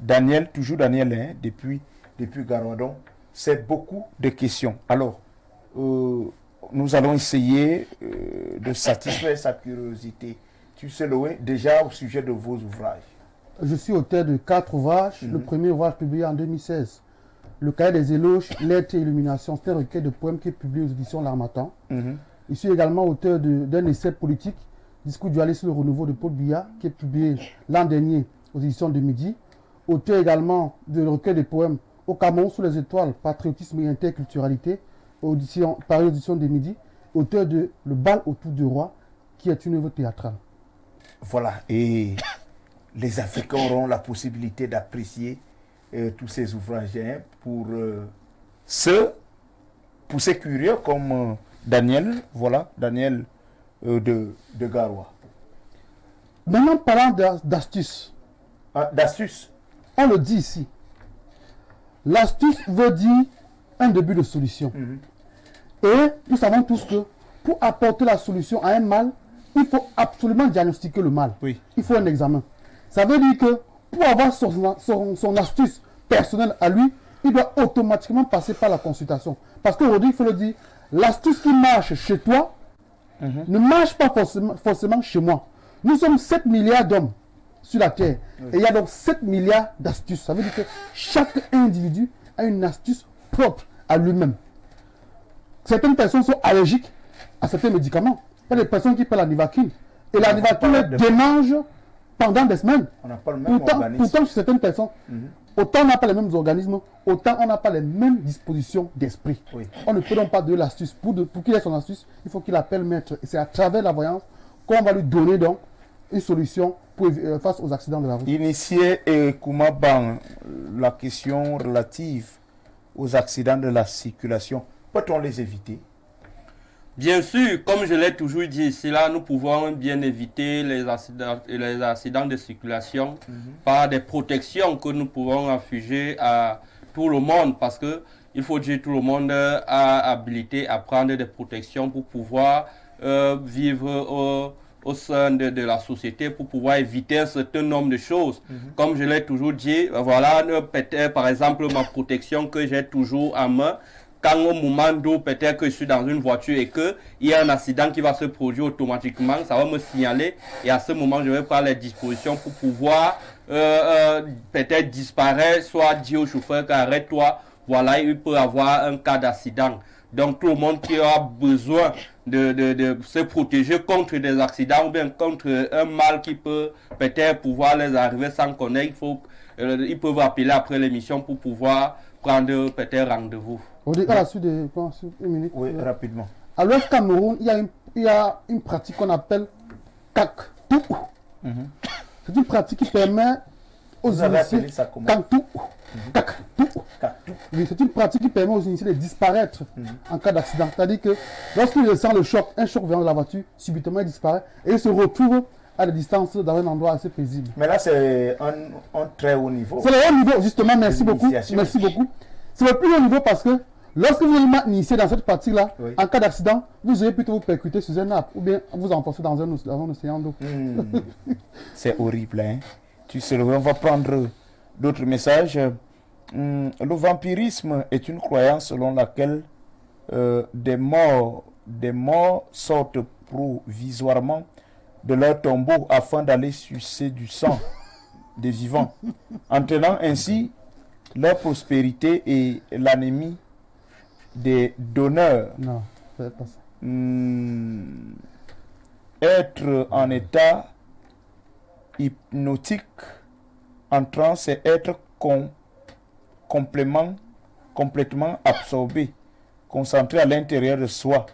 Daniel, toujours Daniel, hein, depuis Garoua. Donc, c'est beaucoup de questions. Alors, nous allons essayer de satisfaire sa curiosité. Tuisseloué, déjà au sujet de vos ouvrages. Je suis auteur de 4 ouvrages. Le premier ouvrage publié en 2016. Le cahier des éloges, lettres et illuminations. C'est un recueil de poèmes qui est publié aux éditions L'Harmattan. Je suis également auteur d'un essai politique, Discours dualiste sur le renouveau de Paul Biya, qui est publié l'an dernier aux éditions de Midi. Auteur également de recueil de poèmes Au Cameroun sous les étoiles, patriotisme et interculturalité, par l'édition de Midi. Auteur de Le bal autour du roi, qui est une œuvre théâtrale. Voilà, et les Africains auront la possibilité d'apprécier tous ces ouvrages pour ceux curieux comme Daniel, voilà, Daniel de Garoua. Maintenant, parlant d'astuces. D'astuces. On le dit ici. L'astuce veut dire un début de solution. Et nous savons tous que pour apporter la solution à un mal, il faut absolument diagnostiquer le mal. Oui. Il faut un examen. Ça veut dire que pour avoir son astuce personnelle à lui, il doit automatiquement passer par la consultation. Parce qu'aujourd'hui, il faut le dire, l'astuce qui marche chez toi ne marche pas forcément chez moi. Nous sommes 7 milliards d'hommes sur la Terre. Et il y a donc 7 milliards d'astuces. Ça veut dire que chaque individu a une astuce propre à lui-même. Certaines personnes sont allergiques à certains médicaments. Il y a des personnes qui prennent la Nivaquine. Et la Nivaquine démange pendant des semaines. On n'a pas le même organisme. Pourtant, chez certaines personnes, autant on n'a pas les mêmes organismes, autant on n'a pas les mêmes dispositions d'esprit. On ne peut donc pas donner l'astuce. Pour qu'il ait son astuce, il faut qu'il appelle maître. Et c'est à travers la voyance qu'on va lui donner donc une solution face aux accidents de la route. Initier Koumaban la question relative aux accidents de la circulation, peut-on les éviter? Bien sûr, comme je l'ai toujours dit ici, là, nous pouvons bien éviter les accidents de circulation par des protections que nous pouvons afficher à tout le monde, parce que il faut dire tout le monde a habilité à prendre des protections pour pouvoir vivre au sein de la société, pour pouvoir éviter un certain nombre de choses. Comme je l'ai toujours dit, voilà, peut-être par exemple ma protection que j'ai toujours en main. Quand au moment où peut-être que je suis dans une voiture et qu'il y a un accident qui va se produire automatiquement, ça va me signaler et à ce moment je vais prendre les dispositions pour pouvoir peut-être disparaître, soit dire au chauffeur qu'arrête-toi, voilà, il peut avoir un cas d'accident. Donc tout le monde qui a besoin de se protéger contre des accidents ou bien contre un mal qui peut peut-être pouvoir les arriver sans connaître, ils peuvent appeler après l'émission pour pouvoir prendre peut-être rendez-vous. À la suite de une minute. Oui, rapidement. À l'Ouest Cameroun, il y a une pratique qu'on appelle Kaktou. C'est une pratique qui permet aux Vous avez initiés. appelé ça comment? Kaktou. Kaktou. Kaktou. Oui, c'est une pratique qui permet aux initiés de disparaître en cas d'accident. C'est-à-dire que lorsqu'il ressent le choc, un choc venant de la voiture, subitement il disparaît et il se retrouve à la distance dans un endroit assez paisible. Mais là, c'est un très haut niveau. C'est le haut niveau, justement, merci beaucoup. L'initiation. Merci beaucoup. C'est le plus haut niveau parce que lorsque vous êtes initié dans cette pratique-là, Oui. en cas d'accident, vous aurez plutôt vous percuter sur un arbre ou bien vous enfoncer dans un océan d'eau. C'est horrible, hein. Tu sais, on va prendre d'autres messages. Le vampirisme est une croyance selon laquelle des morts sortent provisoirement de leur tombeau afin d'aller sucer du sang des vivants, entraînant ainsi leur prospérité et l'anémie des donneurs. Non, c'est pas ça. Être en état hypnotique en transe, c'est être complètement absorbé, concentré à l'intérieur de soi.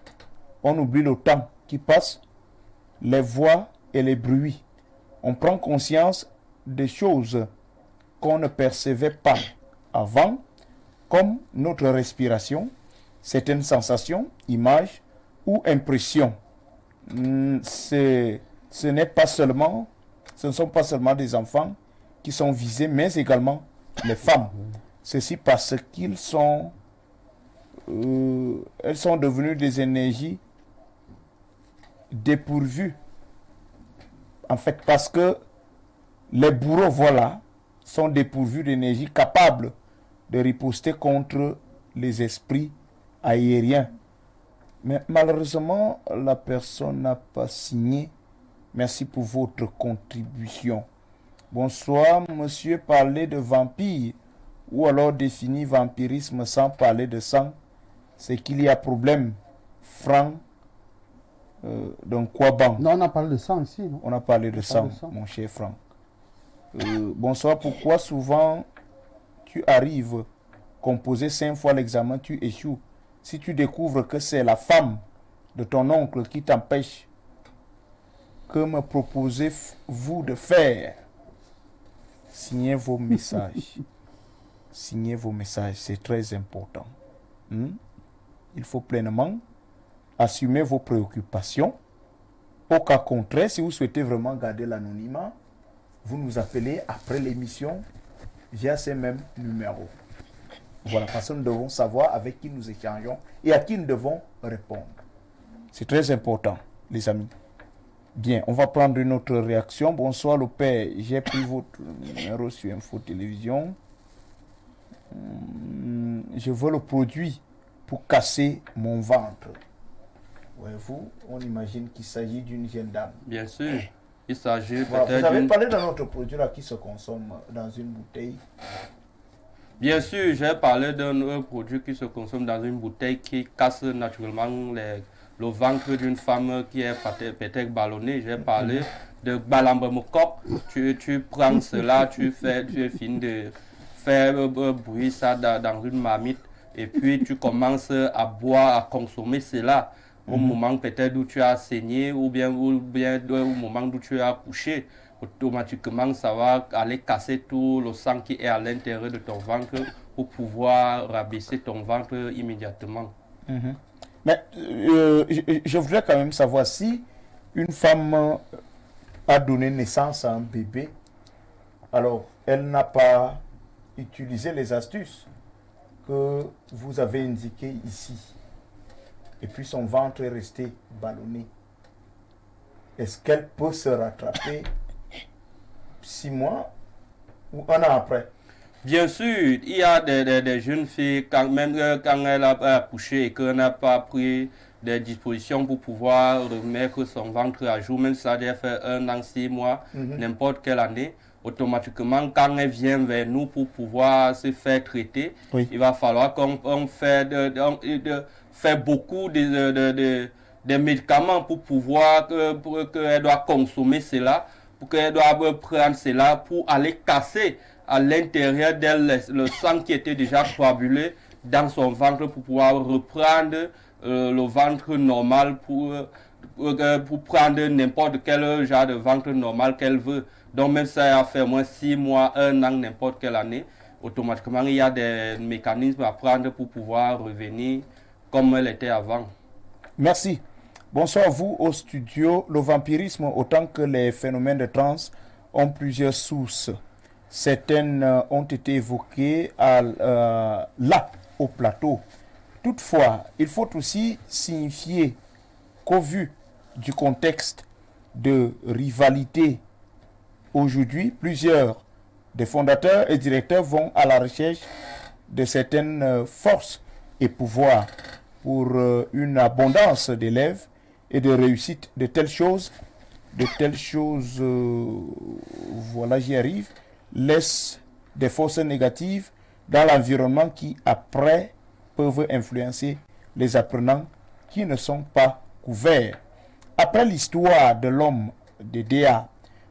On oublie le temps qui passe, les voix et les bruits. On prend conscience des choses qu'on ne percevait pas avant, comme notre respiration, certaines sensations, images ou impressions. Ce ne sont pas seulement des enfants qui sont visés, mais également les femmes. Ceci parce elles sont devenues des énergies dépourvues. En fait, parce que les bourreaux, voilà, sont dépourvus d'énergie capable de riposter contre les esprits aériens. Mais malheureusement, la personne n'a pas signé. Merci pour votre contribution. Bonsoir, monsieur, parler de vampire ou alors définir vampirisme sans parler de sang, c'est qu'il y a problème. Franck, donc quoi ban? Non, on a parlé de sang ici, non? On a parlé de sang, mon cher Franck. Bonsoir, pourquoi souvent tu arrives composer 5 fois l'examen, tu échoues? Si tu découvres que c'est la femme de ton oncle qui t'empêche, que me proposez-vous de faire? Signez vos messages. Signez vos messages, c'est très important. Il faut pleinement assumer vos préoccupations. Au cas contraire, si vous souhaitez vraiment garder l'anonymat, vous nous appelez après l'émission via ces mêmes numéros. Voilà, parce que nous devons savoir avec qui nous échangeons et à qui nous devons répondre. C'est très important, les amis. Bien, on va prendre une autre réaction. Bonsoir, le père. J'ai pris votre numéro sur Info Télévision. Je veux le produit pour casser mon ventre. Voyez-vous, on imagine qu'il s'agit d'une jeune dame. Bien sûr, il s'agit Voilà, peut-être vous avez d'une... parlé d'un autre produit là qui se consomme dans une bouteille. Bien sûr, j'ai parlé d'un produit qui se consomme dans une bouteille qui casse naturellement le ventre d'une femme qui est peut-être ballonnée. J'ai parlé de balambamokok. Tu prends cela, tu finis de faire bouillir ça dans une marmite et puis tu commences à boire, à consommer cela au moment peut-être où tu as saigné ou bien au moment où tu as couché. Automatiquement, ça va aller casser tout le sang qui est à l'intérieur de ton ventre pour pouvoir rabaisser ton ventre immédiatement. Mais je voudrais quand même savoir si une femme a donné naissance à un bébé, alors elle n'a pas utilisé les astuces que vous avez indiquées ici, et puis son ventre est resté ballonné. Est-ce qu'elle peut se rattraper 6 mois ou 1 an après? Bien sûr, il y a des jeunes filles, quand elle a accouché et qu'elle n'a pas pris des dispositions pour pouvoir remettre son ventre à jour, même si ça a fait 1 an, 6 mois, n'importe quelle année, automatiquement, quand elle vient vers nous pour pouvoir se faire traiter, il va falloir qu'on fait beaucoup de médicaments pour pouvoir qu'elle doit consommer cela, pour qu'elle doit prendre cela pour aller casser à l'intérieur d'elle le sang qui était déjà coagulé dans son ventre pour pouvoir reprendre le ventre normal pour prendre n'importe quel genre de ventre normal qu'elle veut. Donc même si ça a fait au moins 6 mois, 1 an, n'importe quelle année, automatiquement il y a des mécanismes à prendre pour pouvoir revenir comme elle était avant. Merci. Bonsoir à vous au studio. Le vampirisme, autant que les phénomènes de transe, ont plusieurs sources. Certaines ont été évoquées là, au plateau. Toutefois, il faut aussi signifier qu'au vu du contexte de rivalité aujourd'hui, plusieurs des fondateurs et directeurs vont à la recherche de certaines forces et pouvoirs pour une abondance d'élèves et de réussite de telles choses, voilà, j'y arrive, laissent des forces négatives dans l'environnement qui, après, peuvent influencer les apprenants qui ne sont pas couverts. Après l'histoire de l'homme de DA,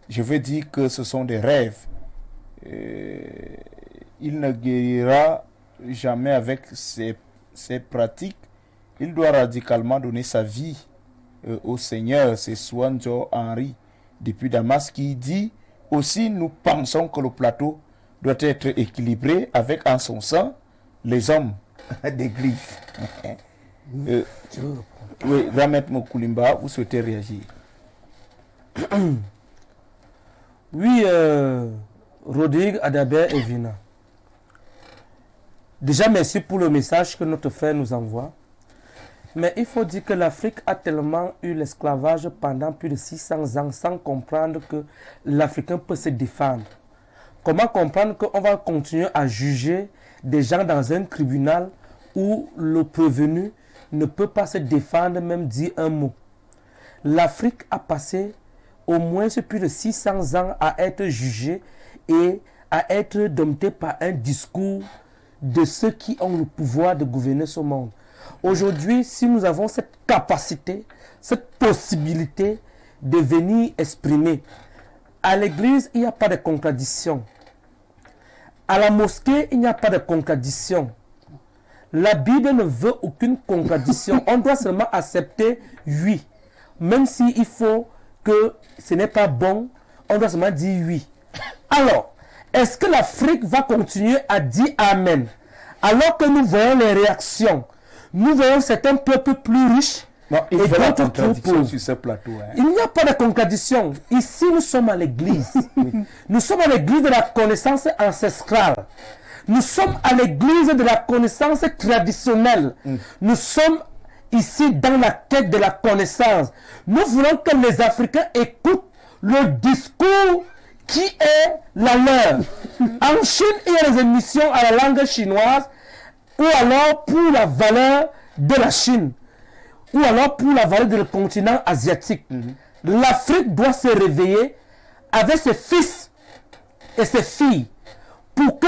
je veux dire que ce sont des rêves. Il ne guérira jamais avec ces pratiques. Il doit radicalement donner sa vie au Seigneur. C'est Swanjo Henry depuis Damas qui dit aussi: nous pensons que le plateau doit être équilibré avec en son sein les hommes d'église. Oui, Ramet Mokoulimba, vous souhaitez réagir? Oui, Rodrigue, Adabé et Vina. Déjà, merci pour le message que notre frère nous envoie. Mais il faut dire que l'Afrique a tellement eu l'esclavage pendant plus de 600 ans sans comprendre que l'Africain peut se défendre. Comment comprendre qu'on va continuer à juger des gens dans un tribunal où le prévenu ne peut pas se défendre, même dire un mot? L'Afrique a passé au moins plus de 600 ans à être jugée et à être domptée par un discours de ceux qui ont le pouvoir de gouverner ce monde. Aujourd'hui, si nous avons cette capacité, cette possibilité de venir exprimer, à l'église, il n'y a pas de contradiction. À la mosquée, il n'y a pas de contradiction. La Bible ne veut aucune contradiction. On doit seulement accepter oui. Même s'il faut que ce n'est pas bon, on doit seulement dire oui. Alors, est-ce que l'Afrique va continuer à dire Amen? Alors que nous voyons les réactions, nous voyons certains peuples plus riches et d'autres plus pauvres. Sur ce plateau, hein. Il n'y a pas de contradiction. Ici, nous sommes à l'église. Nous sommes à l'église de la connaissance ancestrale. Nous sommes à l'église de la connaissance traditionnelle. Nous sommes ici dans la quête de la connaissance. Nous voulons que les Africains écoutent le discours qui est la leur. En Chine, il y a des émissions à la langue chinoise, ou alors pour la valeur de la Chine, ou alors pour la valeur du continent asiatique. L'Afrique doit se réveiller avec ses fils et ses filles pour que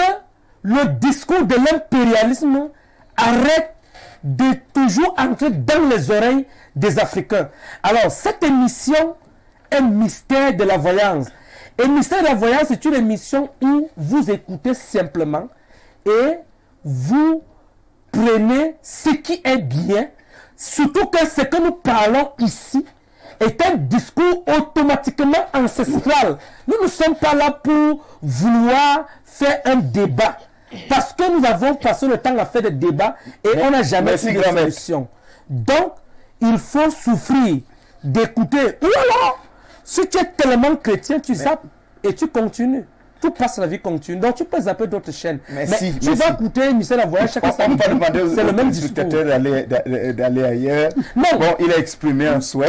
le discours de l'impérialisme arrête de toujours entrer dans les oreilles des Africains. Alors, cette émission est Mystère de la Voyance. Et Mystère de la Voyance, c'est une émission où vous écoutez simplement et vous prenez ce qui est bien, surtout que ce que nous parlons ici est un discours automatiquement ancestral. Nous ne sommes pas là pour vouloir faire un débat. Parce que nous avons passé le temps à faire des débats et on n'a jamais eu de solution. Donc, il faut souffrir d'écouter. Ou alors, si tu es tellement chrétien, tu zappes et tu continues. Tout passe, la vie continue. Donc, tu peux zapper d'autres chaînes. Mais tu vas écouter Michel Avoya, chacun sa vie. C'est le même discours. D'aller ailleurs. Non. Bon, il a exprimé un souhait.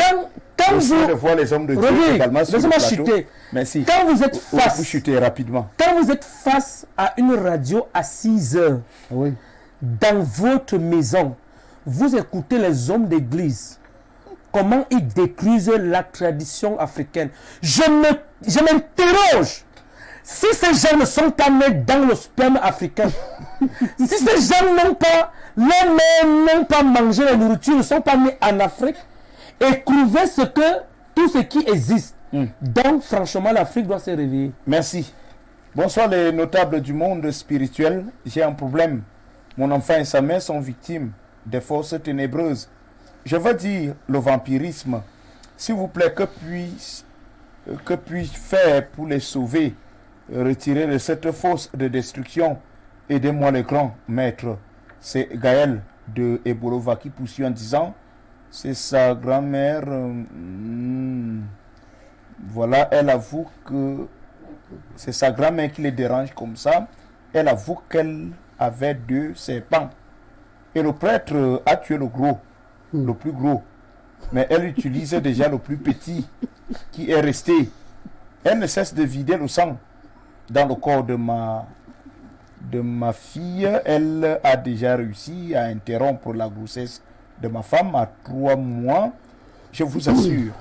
Quand vous... de voir les hommes de Dieu également sur le plateau. Merci. Quand vous êtes face... Vous chutez rapidement. Quand vous êtes face à une radio à 6 heures, dans votre maison, vous écoutez les hommes d'église. Comment ils détruisent la tradition africaine. Je m'interroge. Si ces gens ne sont pas nés dans le sperme africain, si ces gens n'ont pas mangé la nourriture, ne sont pas nés en Afrique, écrivez tout ce qui existe. Donc, franchement, l'Afrique doit se réveiller. Merci. Bonsoir les notables du monde spirituel. J'ai un problème Mon enfant et sa mère sont victimes des forces ténébreuses. Je veux dire le vampirisme. S'il vous plaît, que puis-je faire pour les sauver, retirer de cette fosse de destruction? Aidez-moi les grands maîtres. C'est Gaël de Ebolova qui poursuit en disant, c'est sa grand-mère. Voilà, elle avoue que c'est sa grand-mère qui les dérange comme ça. Elle avoue qu'elle avait 2 serpents. Et le prêtre a tué le gros, le plus gros. Mais elle utilise déjà le plus petit qui est resté. Elle ne cesse de vider le sang dans le corps de ma fille. Elle a déjà réussi à interrompre la grossesse de ma femme à 3 mois. Je vous assure.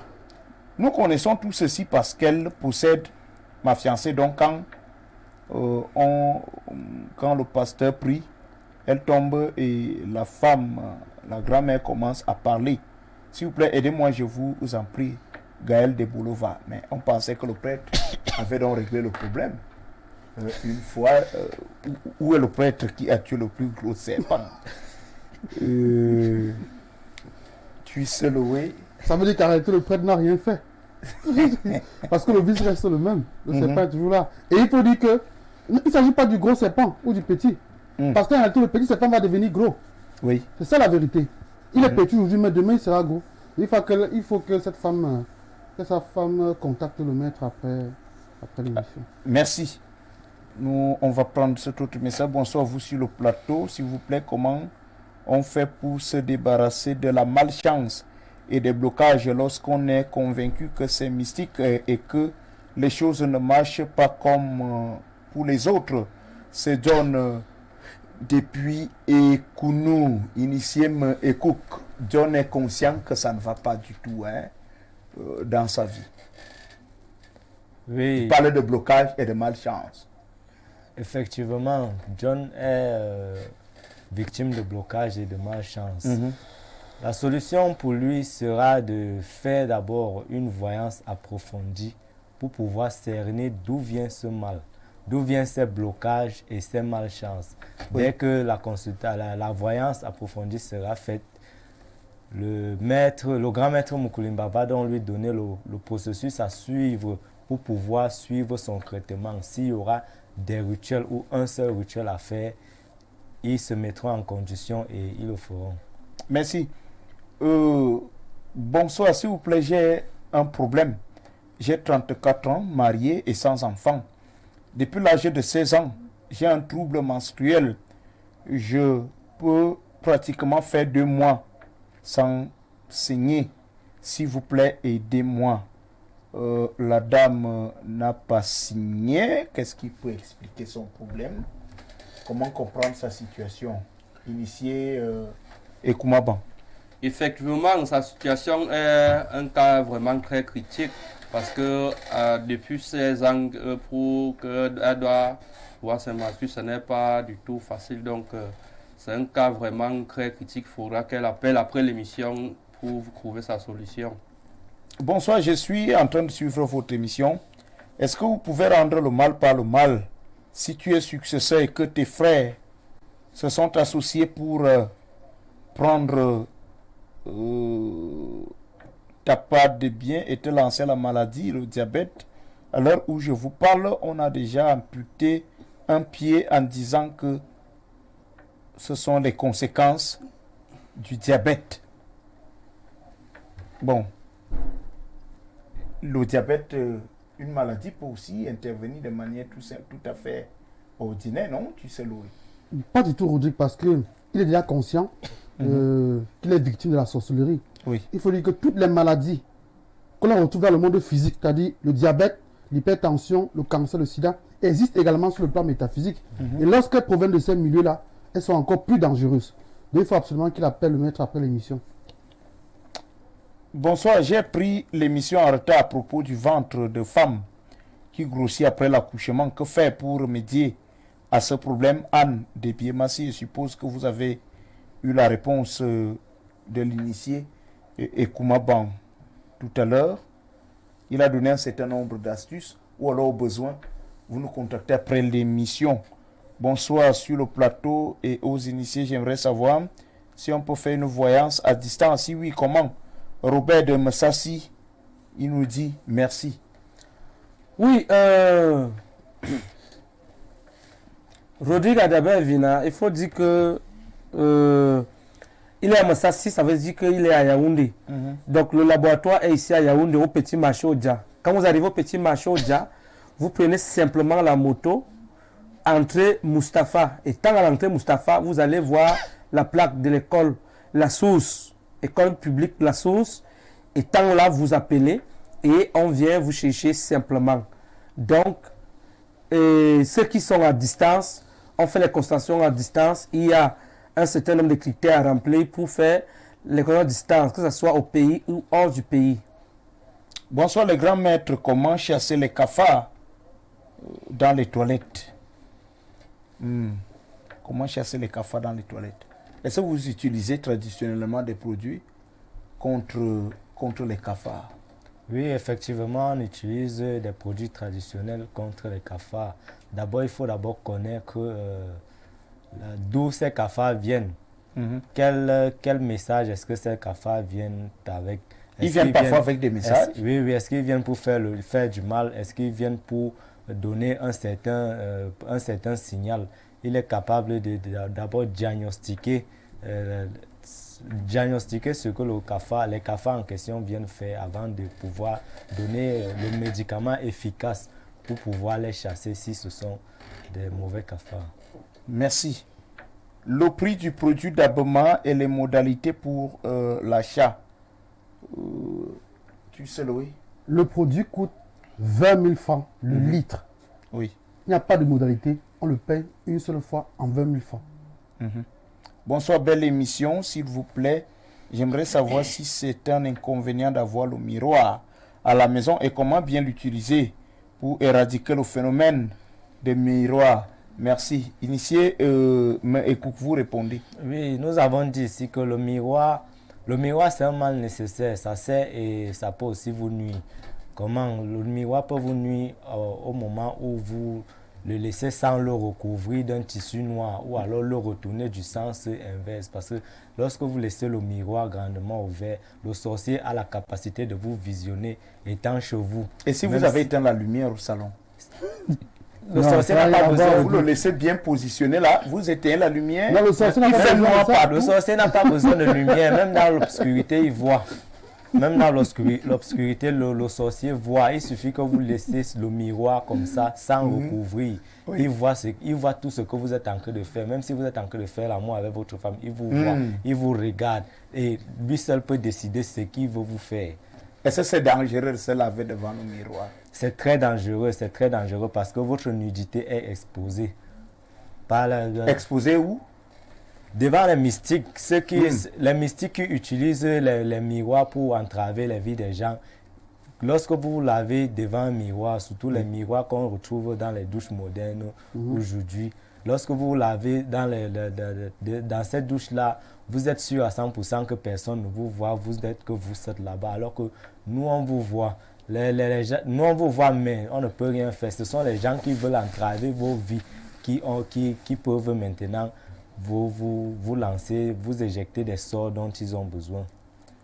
Nous connaissons tout ceci parce qu'elle possède ma fiancée. Donc quand le pasteur prie, elle tombe et la femme, la grand-mère commence à parler. S'il vous plaît, aidez-moi, je vous en prie, Gaël de Boulova. Mais on pensait que le prêtre avait donc réglé le problème. Une fois, où est le prêtre qui a tué le plus gros serpent? Tu sais louer. Ça veut dire qu'en réalité, le prêtre n'a rien fait. Parce que le vice reste le même. Le serpent est toujours là. Et il faut dire que il ne s'agit pas du gros serpent ou du petit. Parce qu'en réalité, le petit serpent va devenir gros. Oui. C'est ça la vérité. Il est petit aujourd'hui, mais demain, il sera gros. Il faut que sa femme contacte le maître après l'émission. Merci. Nous, on va prendre cet autre message. Bonsoir, vous sur le plateau. S'il vous plaît, comment on fait pour se débarrasser de la malchance et des blocages lorsqu'on est convaincu que c'est mystique et que les choses ne marchent pas comme pour les autres? C'est John depuis Ekounou, initié et Cook. John est conscient que ça ne va pas du tout dans sa vie. Oui. Il parle de blocage et de malchance. Effectivement, John est victime de blocage et de malchance. La solution pour lui sera de faire d'abord une voyance approfondie pour pouvoir cerner d'où vient ce mal, d'où viennent ces blocages et ces malchances. Dès que la voyance approfondie sera faite, le grand maître Mukulimba va donc lui donner le processus à suivre pour pouvoir suivre son traitement. S'il y aura des rituels ou un seul rituel à faire, ils se mettront en condition et ils le feront. Merci. Bonsoir, s'il vous plaît, j'ai un problème. J'ai 34 ans, marié et sans enfant. Depuis l'âge de 16 ans, j'ai un trouble menstruel. Je peux pratiquement faire 2 mois sans saigner. S'il vous plaît, aidez-moi. La dame n'a pas signé. Qu'est-ce qui peut expliquer son problème? Comment comprendre sa situation? Initié et Koumaban. Effectivement, sa situation est un cas vraiment très critique parce que depuis 16 ans, pour qu'elle doit voir ses menstrues, ce n'est pas du tout facile. Donc, c'est un cas vraiment très critique. Il faudra qu'elle appelle après l'émission pour trouver sa solution. Bonsoir, je suis en train de suivre votre émission. Est-ce que vous pouvez rendre le mal par le mal? Si tu es successeur et que tes frères se sont associés pour prendre ta part de biens et te lancer la maladie, le diabète, à l'heure où je vous parle, on a déjà amputé un pied en disant que ce sont les conséquences du diabète. Bon. Le diabète, une maladie peut aussi intervenir de manière tout à fait ordinaire, non? Tu sais, Louis? Pas du tout, Rodrigue, parce qu'il est déjà conscient qu'il est victime de la sorcellerie. Oui. Il faut dire que toutes les maladies que l'on retrouve dans le monde physique, c'est-à-dire le diabète, l'hypertension, le cancer, le sida, existent également sur le plan métaphysique. Et lorsqu'elles proviennent de ces milieux-là, elles sont encore plus dangereuses. Donc il faut absolument qu'il appelle le maître après l'émission. Bonsoir, j'ai pris l'émission en retard à propos du ventre de femme qui grossit après l'accouchement. Que faire pour remédier à ce problème? Anne de Piémassi, je suppose que vous avez eu la réponse de l'initié et Koumaban tout à l'heure. Il a donné un certain nombre d'astuces, ou alors au besoin, vous nous contactez après l'émission. bonsoir sur le plateau et aux initiés. J'aimerais savoir si on peut faire une voyance à distance. Si oui, comment? Robert de Massassi, il nous dit merci. Oui, Rodrigue Adabé Vina, il faut dire que il est à Massassi, ça veut dire qu'il est à Yaoundé. Donc le laboratoire est ici à Yaoundé, au petit marché Odja. Quand vous arrivez au petit marché Odja, vous prenez simplement la moto, entrée Mustapha. Et tant à l'entrée Mustapha, vous allez voir la plaque de l'école La Source, école publique La Source. Et tant là, vous appelez et on vient vous chercher simplement. Donc, ceux qui sont à distance, on fait les constations à distance. Il y a un certain nombre de critères à remplir pour faire les constations à distance, que ce soit au pays ou hors du pays. Bonsoir les grands maîtres, comment chasser les cafards dans les toilettes? Comment chasser les cafards dans les toilettes? Est-ce que vous utilisez traditionnellement des produits contre les cafards? Oui, effectivement, on utilise des produits traditionnels contre les cafards. D'abord, il faut connaître d'où ces cafards viennent. Quel message est-ce que ces cafards viennent avec? Ils viennent parfois avec des messages? Oui, est-ce qu'ils viennent pour faire du mal? Est-ce qu'ils viennent pour donner un certain signal? Il est capable d'abord diagnostiquer ce que les cafards en question viennent faire avant de pouvoir donner le médicament efficace pour pouvoir les chasser si ce sont des mauvais cafards. Merci. Le prix du produit d'habillement et les modalités pour l'achat. Tu sais, Louis? Le produit coûte 20 000 francs le litre. Oui. Il n'y a pas de modalité. On le paye une seule fois en 20 000 francs. Bonsoir, belle émission, s'il vous plaît. J'aimerais savoir si c'est un inconvénient d'avoir le miroir à la maison et comment bien l'utiliser pour éradiquer le phénomène des miroirs. Merci. Initié, vous répondez. Oui, nous avons dit ici que le miroir c'est un mal nécessaire. Ça sert et ça peut aussi vous nuire. Comment? Le miroir peut vous nuire au moment où vous le laisser sans le recouvrir d'un tissu noir ou alors le retourner du sens inverse. Parce que lorsque vous laissez le miroir grandement ouvert, le sorcier a la capacité de vous visionner étant chez vous. Et si vous avez éteint la lumière au salon? Le sorcier n'a pas besoin. Vous le laissez bien positionné là, vous éteignez la lumière. Non, le sorcier n'a pas besoin. Le sorcier n'a pas besoin de lumière, même dans l'obscurité, il voit. Même dans l'obscurité, le sorcier voit. Il suffit que vous laissez le miroir comme ça, sans recouvrir. Oui. Il voit tout ce que vous êtes en train de faire. Même si vous êtes en train de faire l'amour avec votre femme, il vous voit, il vous regarde. Et lui seul peut décider ce qu'il veut vous faire. Est-ce que c'est dangereux de se laver devant le miroir? C'est très dangereux parce que votre nudité est exposée. Exposée où? Devant les mystiques, les mystiques qui utilisent les miroirs pour entraver la vie des gens, lorsque vous lavez devant un miroir, surtout les miroirs qu'on retrouve dans les douches modernes aujourd'hui, lorsque vous lavez dans cette douche-là, vous êtes sûr à 100% que personne ne vous voit, que vous êtes là-bas, alors que nous, on vous voit. Nous, on vous voit, mais on ne peut rien faire. Ce sont les gens qui veulent entraver vos vies, qui peuvent maintenant vous lancer, vous éjecter des sorts dont ils ont besoin.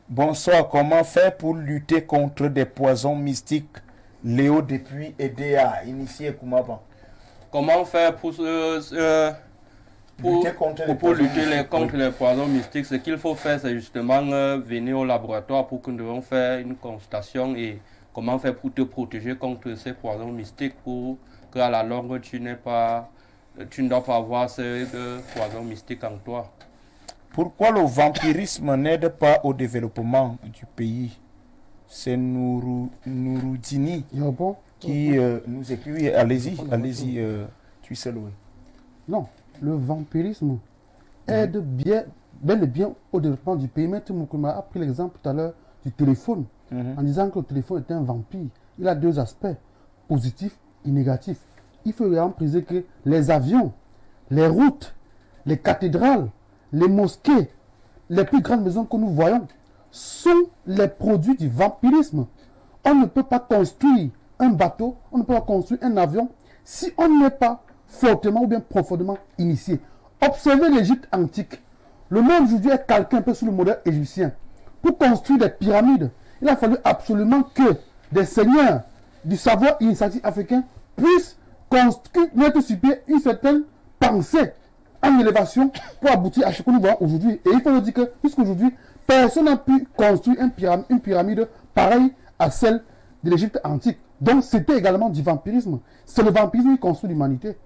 Bonsoir, comment faire pour lutter contre des poisons mystiques? Léo depuis EDA, initié Koumaba. Comment faire pour lutter contre les poisons mystiques? Ce qu'il faut faire, c'est justement venir au laboratoire pour que nous devons faire une consultation et comment faire pour te protéger contre ces poisons mystiques pour qu'à la longue tu ne dois pas avoir ces poisons mystiques en toi. Pourquoi le vampirisme n'aide pas au développement du pays? C'est Nouroudini qui nous écrit. Allez-y, tu sais Louis. Non, le vampirisme aide bel et bien au développement du pays. Maître Moukouma a pris l'exemple tout à l'heure du téléphone, en disant que le téléphone est un vampire. Il a deux aspects, positifs et négatifs. Il faut vraiment préciser que les avions, les routes, les cathédrales, les mosquées, les plus grandes maisons que nous voyons sont les produits du vampirisme. On ne peut pas construire un bateau, on ne peut pas construire un avion si on n'est pas fortement ou bien profondément initiés. Observez l'Égypte antique. Le monde aujourd'hui est calqué un peu sur le modèle égyptien. Pour construire des pyramides, il a fallu absolument que des seigneurs du savoir initiatique africain puissent mettre sur pied une certaine pensée en élévation pour aboutir à ce que nous voyons aujourd'hui. Et il faut le dire que, jusqu'aujourd'hui, personne n'a pu construire une pyramide pareille à celle de l'Égypte antique. Donc, c'était également du vampirisme. C'est le vampirisme qui construit l'humanité.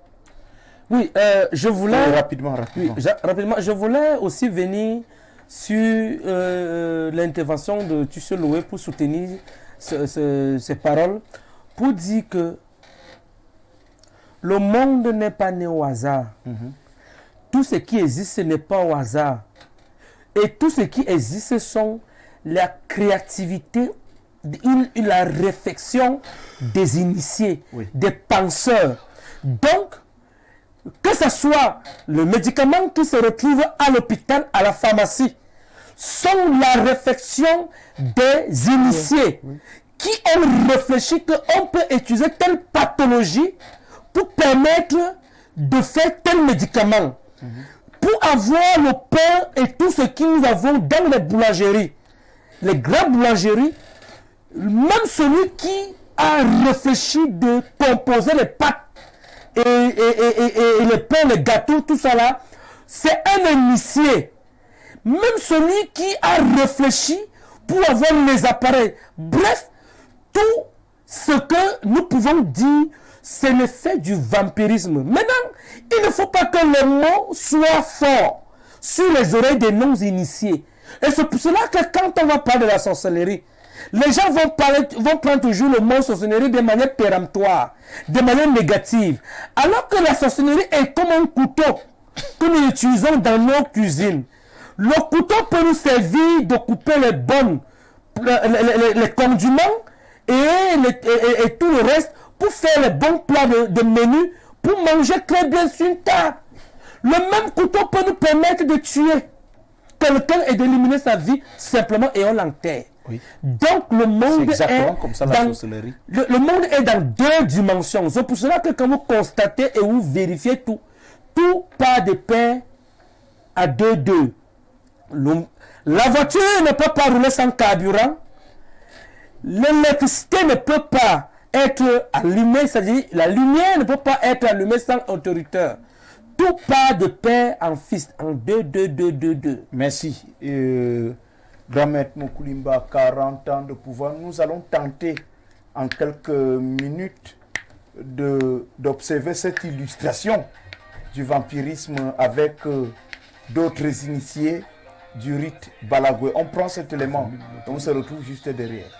Oui, je voulais... Rapidement. Oui, rapidement. Je voulais aussi venir sur l'intervention de Tussé Loué pour soutenir ces paroles, pour dire que le monde n'est pas né au hasard. Tout ce qui existe, ce n'est pas au hasard. Et tout ce qui existe sont la créativité, la réflexion des initiés, des penseurs. Donc, que ce soit le médicament qui se retrouve à l'hôpital, à la pharmacie, sont la réflexion des initiés qui ont réfléchi qu'on peut utiliser telle pathologie pour permettre de faire tel médicament. Pour avoir le pain et tout ce que nous avons dans les boulangeries, les grandes boulangeries, même celui qui a réfléchi de composer les pâtes et les pains, les gâteaux, tout ça là, c'est un initié. Même celui qui a réfléchi pour avoir les appareils. Bref, tout ce que nous pouvons dire, c'est l'effet du vampirisme. Maintenant, il ne faut pas que le mot soit fort sur les oreilles des non-initiés. Et c'est pour cela que quand on va parler de la sorcellerie, les gens vont prendre toujours le mot sorcellerie de manière péremptoire, de manière négative. Alors que la sorcellerie est comme un couteau que nous utilisons dans nos cuisines. Le couteau peut nous servir de couper les condiments et tout le reste pour faire les bons plats de menu, pour manger très bien sur une table. Le même couteau peut nous permettre de tuer quelqu'un et d'éliminer sa vie simplement et on l'enterre. Oui. Donc le monde est comme ça, la sorcellerie. Le monde est dans deux dimensions. C'est pour cela que quand vous constatez et vous vérifiez tout part de pair à deux. La voiture ne peut pas rouler sans carburant. L'électricité ne peut pas être allumée, c'est-à-dire la lumière ne peut pas être allumée sans interrupteur. Tout part de pair en fils, en deux. Merci. Grand Maître Mokoulimba, 40 ans de pouvoir. Nous allons tenter en quelques minutes d'observer cette illustration du vampirisme avec d'autres initiés du rite Balagoué. On prend cet élément et on se retrouve juste derrière.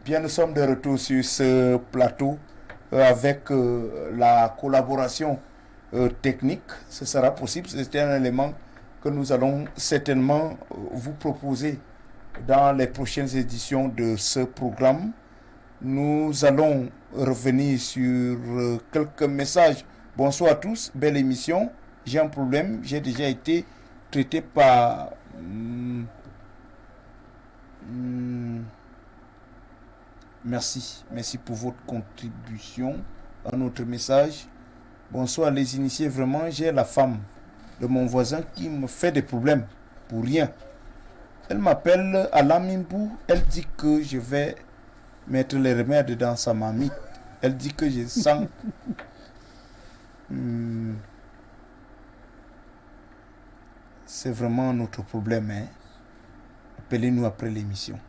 Bien, nous sommes de retour sur ce plateau avec la collaboration technique. Ce sera possible. C'est un élément que nous allons certainement vous proposer dans les prochaines éditions de ce programme. Nous allons revenir sur quelques messages. Bonsoir à tous, belle émission. J'ai un problème, j'ai déjà été traité par... Merci pour votre contribution. Un autre message. Bonsoir les initiés, vraiment j'ai la femme de mon voisin qui me fait des problèmes pour rien. Elle m'appelle à Lamimbu, elle dit que je vais mettre les remèdes dans sa mamie. Elle dit que je sens... C'est vraiment notre problème. Hein? Appelez-nous après l'émission.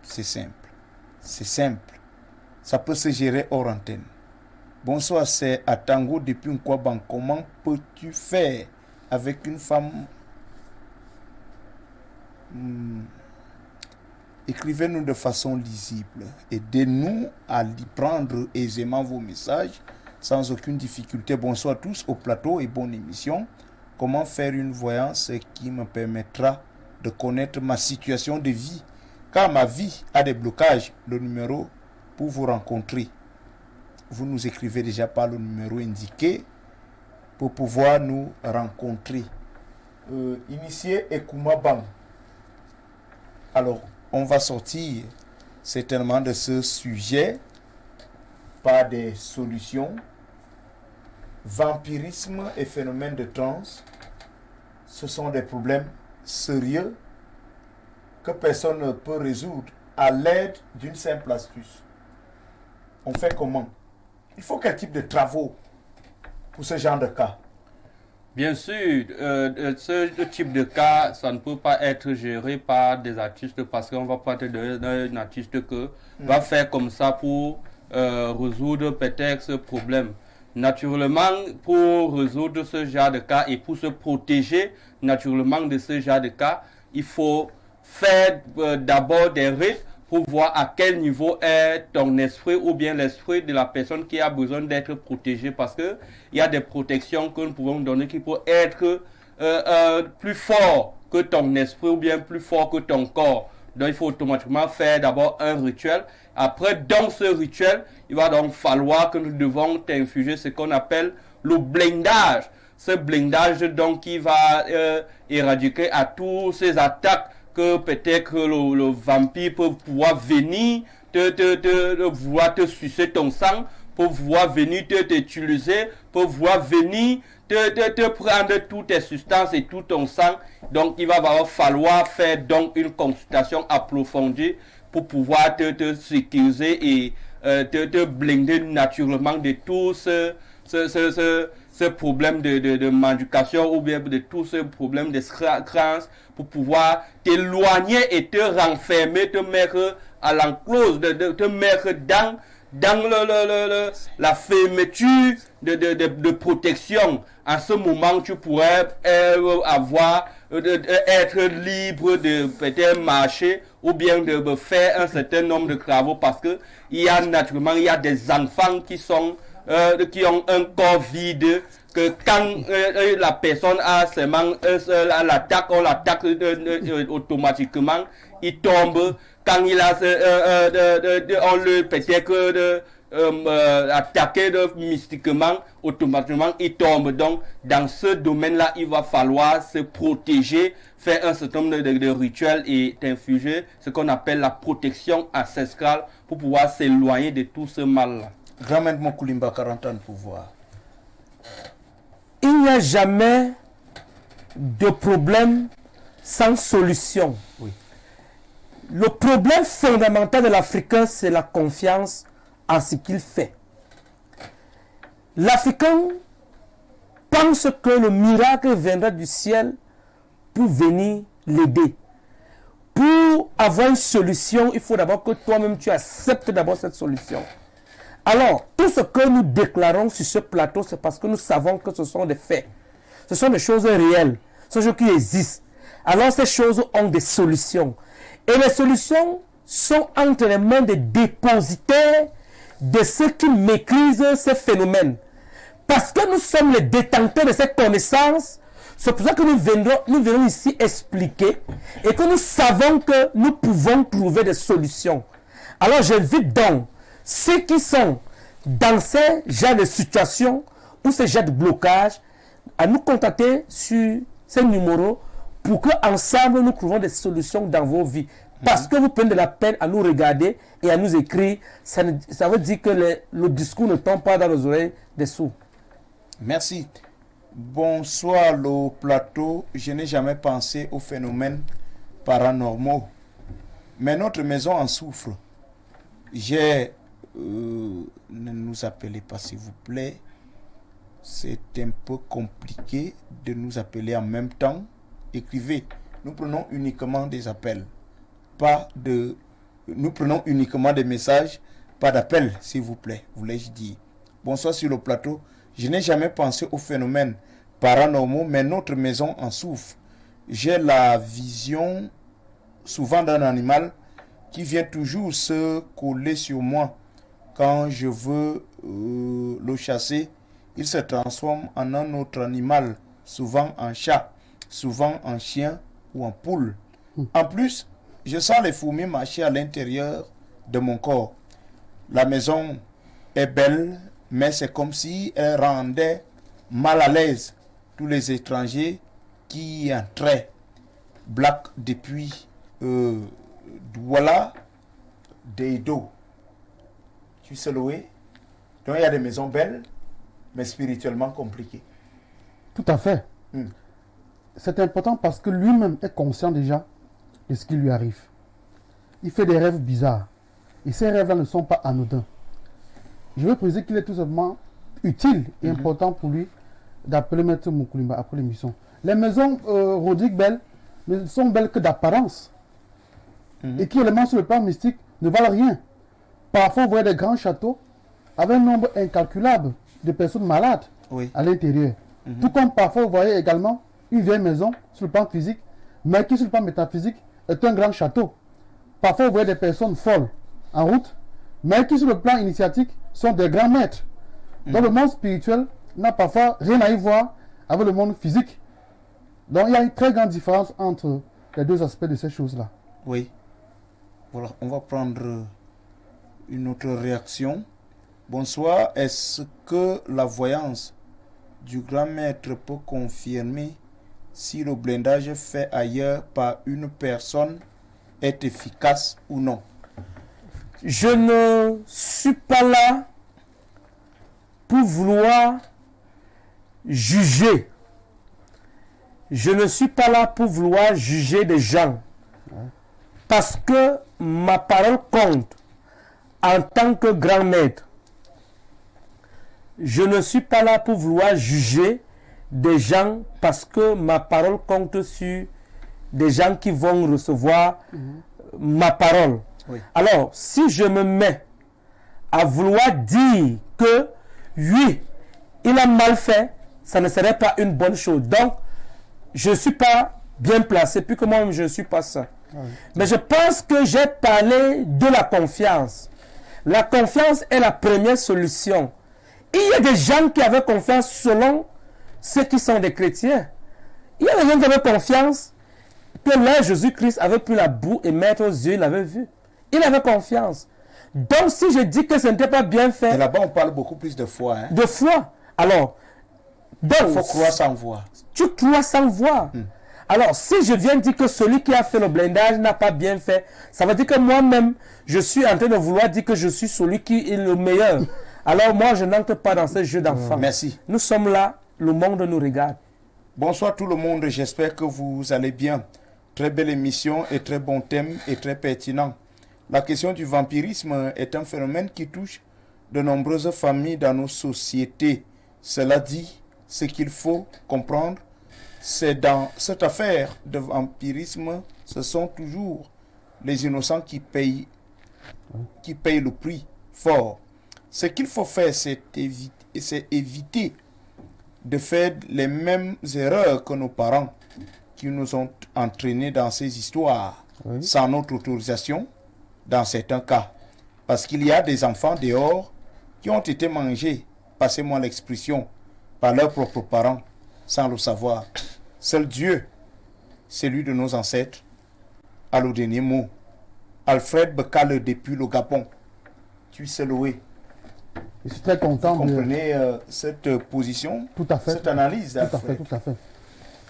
C'est simple. C'est simple. Ça peut se gérer hors antenne. Bonsoir, c'est Atango depuis Nkwaban. Comment peux-tu faire avec une femme? Écrivez-nous de façon lisible. Aidez-nous à prendre aisément vos messages sans aucune difficulté. Bonsoir à tous au plateau et bonne émission. Comment faire une voyance qui me permettra de connaître ma situation de vie? Car ma vie a des blocages. Le numéro pour vous rencontrer. Vous nous écrivez déjà par le numéro indiqué pour pouvoir nous rencontrer. Initié Ekuma Bang. Alors, on va sortir certainement de ce sujet par des solutions. Vampirisme et phénomène de transe, ce sont des problèmes sérieux que personne ne peut résoudre à l'aide d'une simple astuce. On fait comment? Il faut quel type de travaux pour ce genre de cas? Bien sûr, ce type de cas, ça ne peut pas être géré par des artistes parce qu'on va pas te donner un artiste que va faire comme ça pour résoudre peut-être ce problème. Naturellement, pour résoudre ce genre de cas et pour se protéger naturellement de ce genre de cas, il faut faire d'abord des rites pour voir à quel niveau est ton esprit ou bien l'esprit de la personne qui a besoin d'être protégée, parce que il y a des protections que nous pouvons donner qui peuvent être plus fort que ton esprit ou bien plus fort que ton corps. Donc il faut automatiquement faire d'abord un rituel. Après, dans ce rituel, il va donc falloir que nous devons t'infuger ce qu'on appelle le blindage. Ce blindage donc qui va éradiquer à tous ces attaques que peut-être le vampire peut pouvoir venir vouloir te sucer ton sang, pour pouvoir venir t'utiliser, pour pouvoir venir te prendre toutes tes substances et tout ton sang. Donc il va falloir faire donc une consultation approfondie pour pouvoir te sécuriser et te blinder naturellement de tout ce problème de manducation ou bien de tout ce problème de crâne, pour pouvoir t'éloigner et te renfermer, te mettre à l'enclose, te mettre dans la fermeture de protection. En ce moment, tu pourrais être libre de peut-être marcher ou bien de faire un certain nombre de travaux, parce que il y a des enfants qui ont un corps vide, que quand la personne a seulement on l'attaque automatiquement, il tombe. Quand il a on le peut-être attaqué mystiquement, automatiquement il tombe. Donc dans ce domaine-là, il va falloir se protéger, faire un certain nombre de rituels et t'infuger ce qu'on appelle la protection ancestrale pour pouvoir s'éloigner de tout ce mal-là. Grand Maître Mokoulimba, 40 ans de pouvoir. Il n'y a jamais de problème sans solution. Oui. Le problème fondamental de l'Africain, c'est la confiance en ce qu'il fait. L'Africain pense que le miracle viendra du ciel pour venir l'aider. Pour avoir une solution, il faut d'abord que toi-même tu acceptes d'abord cette solution. Alors, tout ce que nous déclarons sur ce plateau, c'est parce que nous savons que ce sont des faits. Ce sont des choses réelles. Ce sont des choses qui existent. Alors, ces choses ont des solutions. Et les solutions sont entre les mains des dépositaires de ceux qui maîtrisent ces phénomènes. Parce que nous sommes les détenteurs de cette connaissance, C'est pour ça que nous venons ici expliquer et que nous savons que nous pouvons trouver des solutions. Alors j'invite donc ceux qui sont dans ces genres de situations ou ces genres de blocage à nous contacter sur ces numéros pour qu'ensemble nous trouvons des solutions dans vos vies. Parce que vous prenez de la peine à nous regarder et à nous écrire, ça veut dire que le discours ne tombe pas dans les oreilles des sourds. Merci. Bonsoir le plateau. Je n'ai jamais pensé aux phénomènes paranormaux. Mais notre maison en souffre. Ne nous appelez pas s'il vous plaît. C'est un peu compliqué de nous appeler en même temps. Écrivez. Nous prenons uniquement des appels. Nous prenons uniquement des messages, pas d'appels, s'il vous plaît, voulais-je dire. Bonsoir sur le plateau. Je n'ai jamais pensé aux phénomènes paranormaux, mais notre maison en souffre. J'ai la vision souvent d'un animal qui vient toujours se coller sur moi. Quand je veux le chasser, il se transforme en un autre animal, souvent en chat, souvent en chien ou en poule. En plus, je sens les fourmis marcher à l'intérieur de mon corps. La maison est belle, mais c'est comme si elle rendait mal à l'aise tous les étrangers qui y entraient. Black depuis Douala, Deido. Tu sais louer. Donc il y a des maisons belles, mais spirituellement compliquées. Tout à fait. C'est important parce que lui-même est conscient déjà de ce qui lui arrive. Il fait des rêves bizarres. Et ces rêves-là ne sont pas anodins. Je veux préciser qu'il est tout simplement utile et important pour lui d'appeler Maître Moukulimba après l'émission. Les maisons Rodrigue belles ne sont belles que d'apparence. Et qui, éléments sur le plan mystique, ne valent rien. Parfois, vous voyez des grands châteaux avec un nombre incalculable de personnes malades à l'intérieur. Tout comme parfois, vous voyez également une vieille maison sur le plan physique, mais qui, sur le plan métaphysique, est un grand château. Parfois, vous voyez des personnes folles en route, mais qui, sur le plan initiatique, sont des grands maîtres. Donc, le monde spirituel n'a parfois rien à y voir avec le monde physique. Donc, il y a une très grande différence entre les deux aspects de ces choses-là. Oui. Voilà, on va prendre une autre réaction. Bonsoir. Est-ce que la voyance du grand maître peut confirmer si le blindage fait ailleurs par une personne est efficace ou non? Je ne suis pas là pour vouloir juger. Je ne suis pas là pour vouloir juger des gens. Parce que ma parole compte en tant que grand maître. Je ne suis pas là pour vouloir juger des gens parce que ma parole compte sur des gens qui vont recevoir ma parole. Alors, si je me mets à vouloir dire que oui, il a mal fait, ça ne serait pas une bonne chose. Donc, je ne suis pas bien placé, puis que moi, je ne suis pas ça. Mais je pense que j'ai parlé de la confiance. La confiance est la première solution. Il y a des gens qui avaient confiance selon ceux qui sont des chrétiens. Il y a des gens qui avaient confiance que là, Jésus-Christ avait pris la boue et mettre aux yeux, il l'avait vu. Il avait confiance. Donc, si je dis que ce n'était pas bien fait... Et là-bas, on parle beaucoup plus de foi. Hein? De foi. Alors, il faut croire sans voir. Tu crois sans voir. Alors, si je viens dire que celui qui a fait le blindage n'a pas bien fait, ça veut dire que moi-même, je suis en train de vouloir dire que je suis celui qui est le meilleur. Alors, moi, je n'entre pas dans ce jeu d'enfants. Merci. Nous sommes là, le monde nous regarde. Bonsoir tout le monde, j'espère que vous allez bien. Très belle émission et très bon thème et très pertinent. La question du vampirisme est un phénomène qui touche de nombreuses familles dans nos sociétés. Cela dit, ce qu'il faut comprendre, c'est dans cette affaire de vampirisme, ce sont toujours les innocents qui payent le prix fort. Ce qu'il faut faire, c'est éviter de faire les mêmes erreurs que nos parents qui nous ont entraînés dans ces histoires sans notre autorisation, dans certains cas. Parce qu'il y a des enfants dehors qui ont été mangés, passez-moi l'expression, par leurs propres parents, sans le savoir. Seul Dieu, celui de nos ancêtres, a le dernier mot. Alfred Bekale depuis le Gabon. Tu sais louer. Je suis très content Vous comprenez cette position, tout à fait, cette analyse d'Alfred. Tout à fait.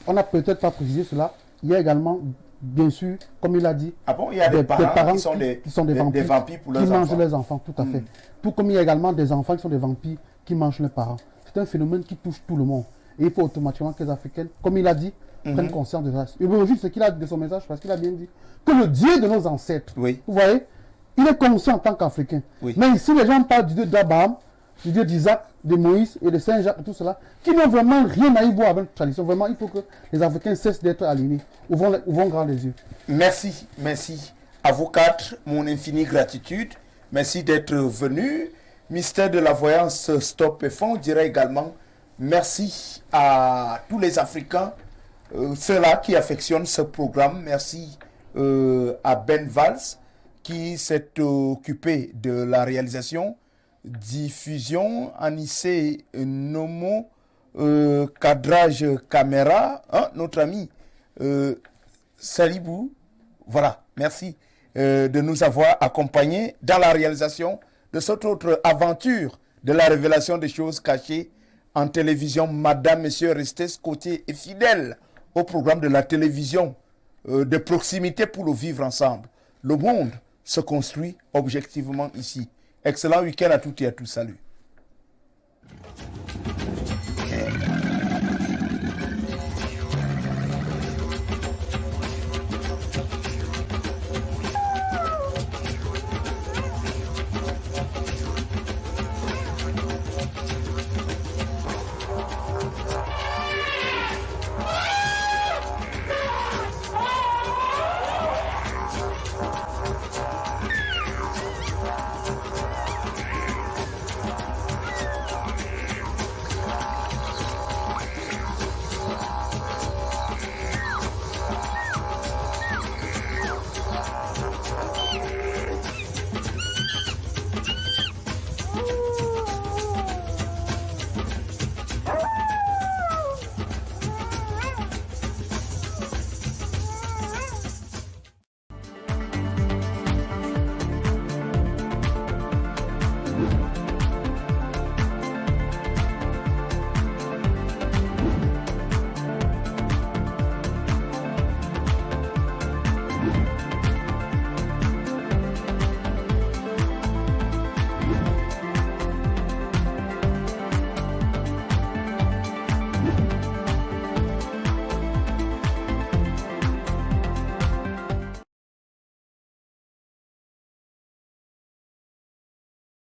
On n'a peut-être pas précisé cela. Il y a également, bien sûr, comme il a dit, ah bon, il y a des parents qui sont des vampires pour leurs enfants. Qui mangent les enfants, tout à fait. Tout comme il y a également des enfants qui sont des vampires qui mangent les parents. C'est un phénomène qui touche tout le monde. Et il faut automatiquement que les Africains, comme il a dit, prennent conscience de ça. Et bon, juste ce qu'il a dit de son message, parce qu'il a bien dit que le Dieu de nos ancêtres, vous voyez, il est conscient en tant qu'Africain. Mais ici, les gens parlent du Dieu d'Abraham, du Dieu d'Isaac, de Moïse et de Saint-Jacques et tout cela, qui n'ont vraiment rien à y voir avec notre tradition. Vraiment, il faut que les Africains cessent d'être alignés. Ouvrons grand les yeux. Merci à vous quatre, mon infinie gratitude. Merci d'être venus. Mystère de la voyance Stop et Fond, on dirait également merci à tous les Africains, ceux-là qui affectionnent ce programme. Merci à Ben Valls qui s'est occupé de la réalisation, diffusion, Anissé Nomo, cadrage caméra, notre ami Salibou. Voilà, merci de nous avoir accompagnés dans la réalisation de cette autre aventure de la révélation des choses cachées en télévision. Madame, Messieurs, restez scotchés et fidèles au programme de la télévision de proximité pour le vivre ensemble. Le monde se construit objectivement ici. Excellent week-end à toutes et à tous. Salut.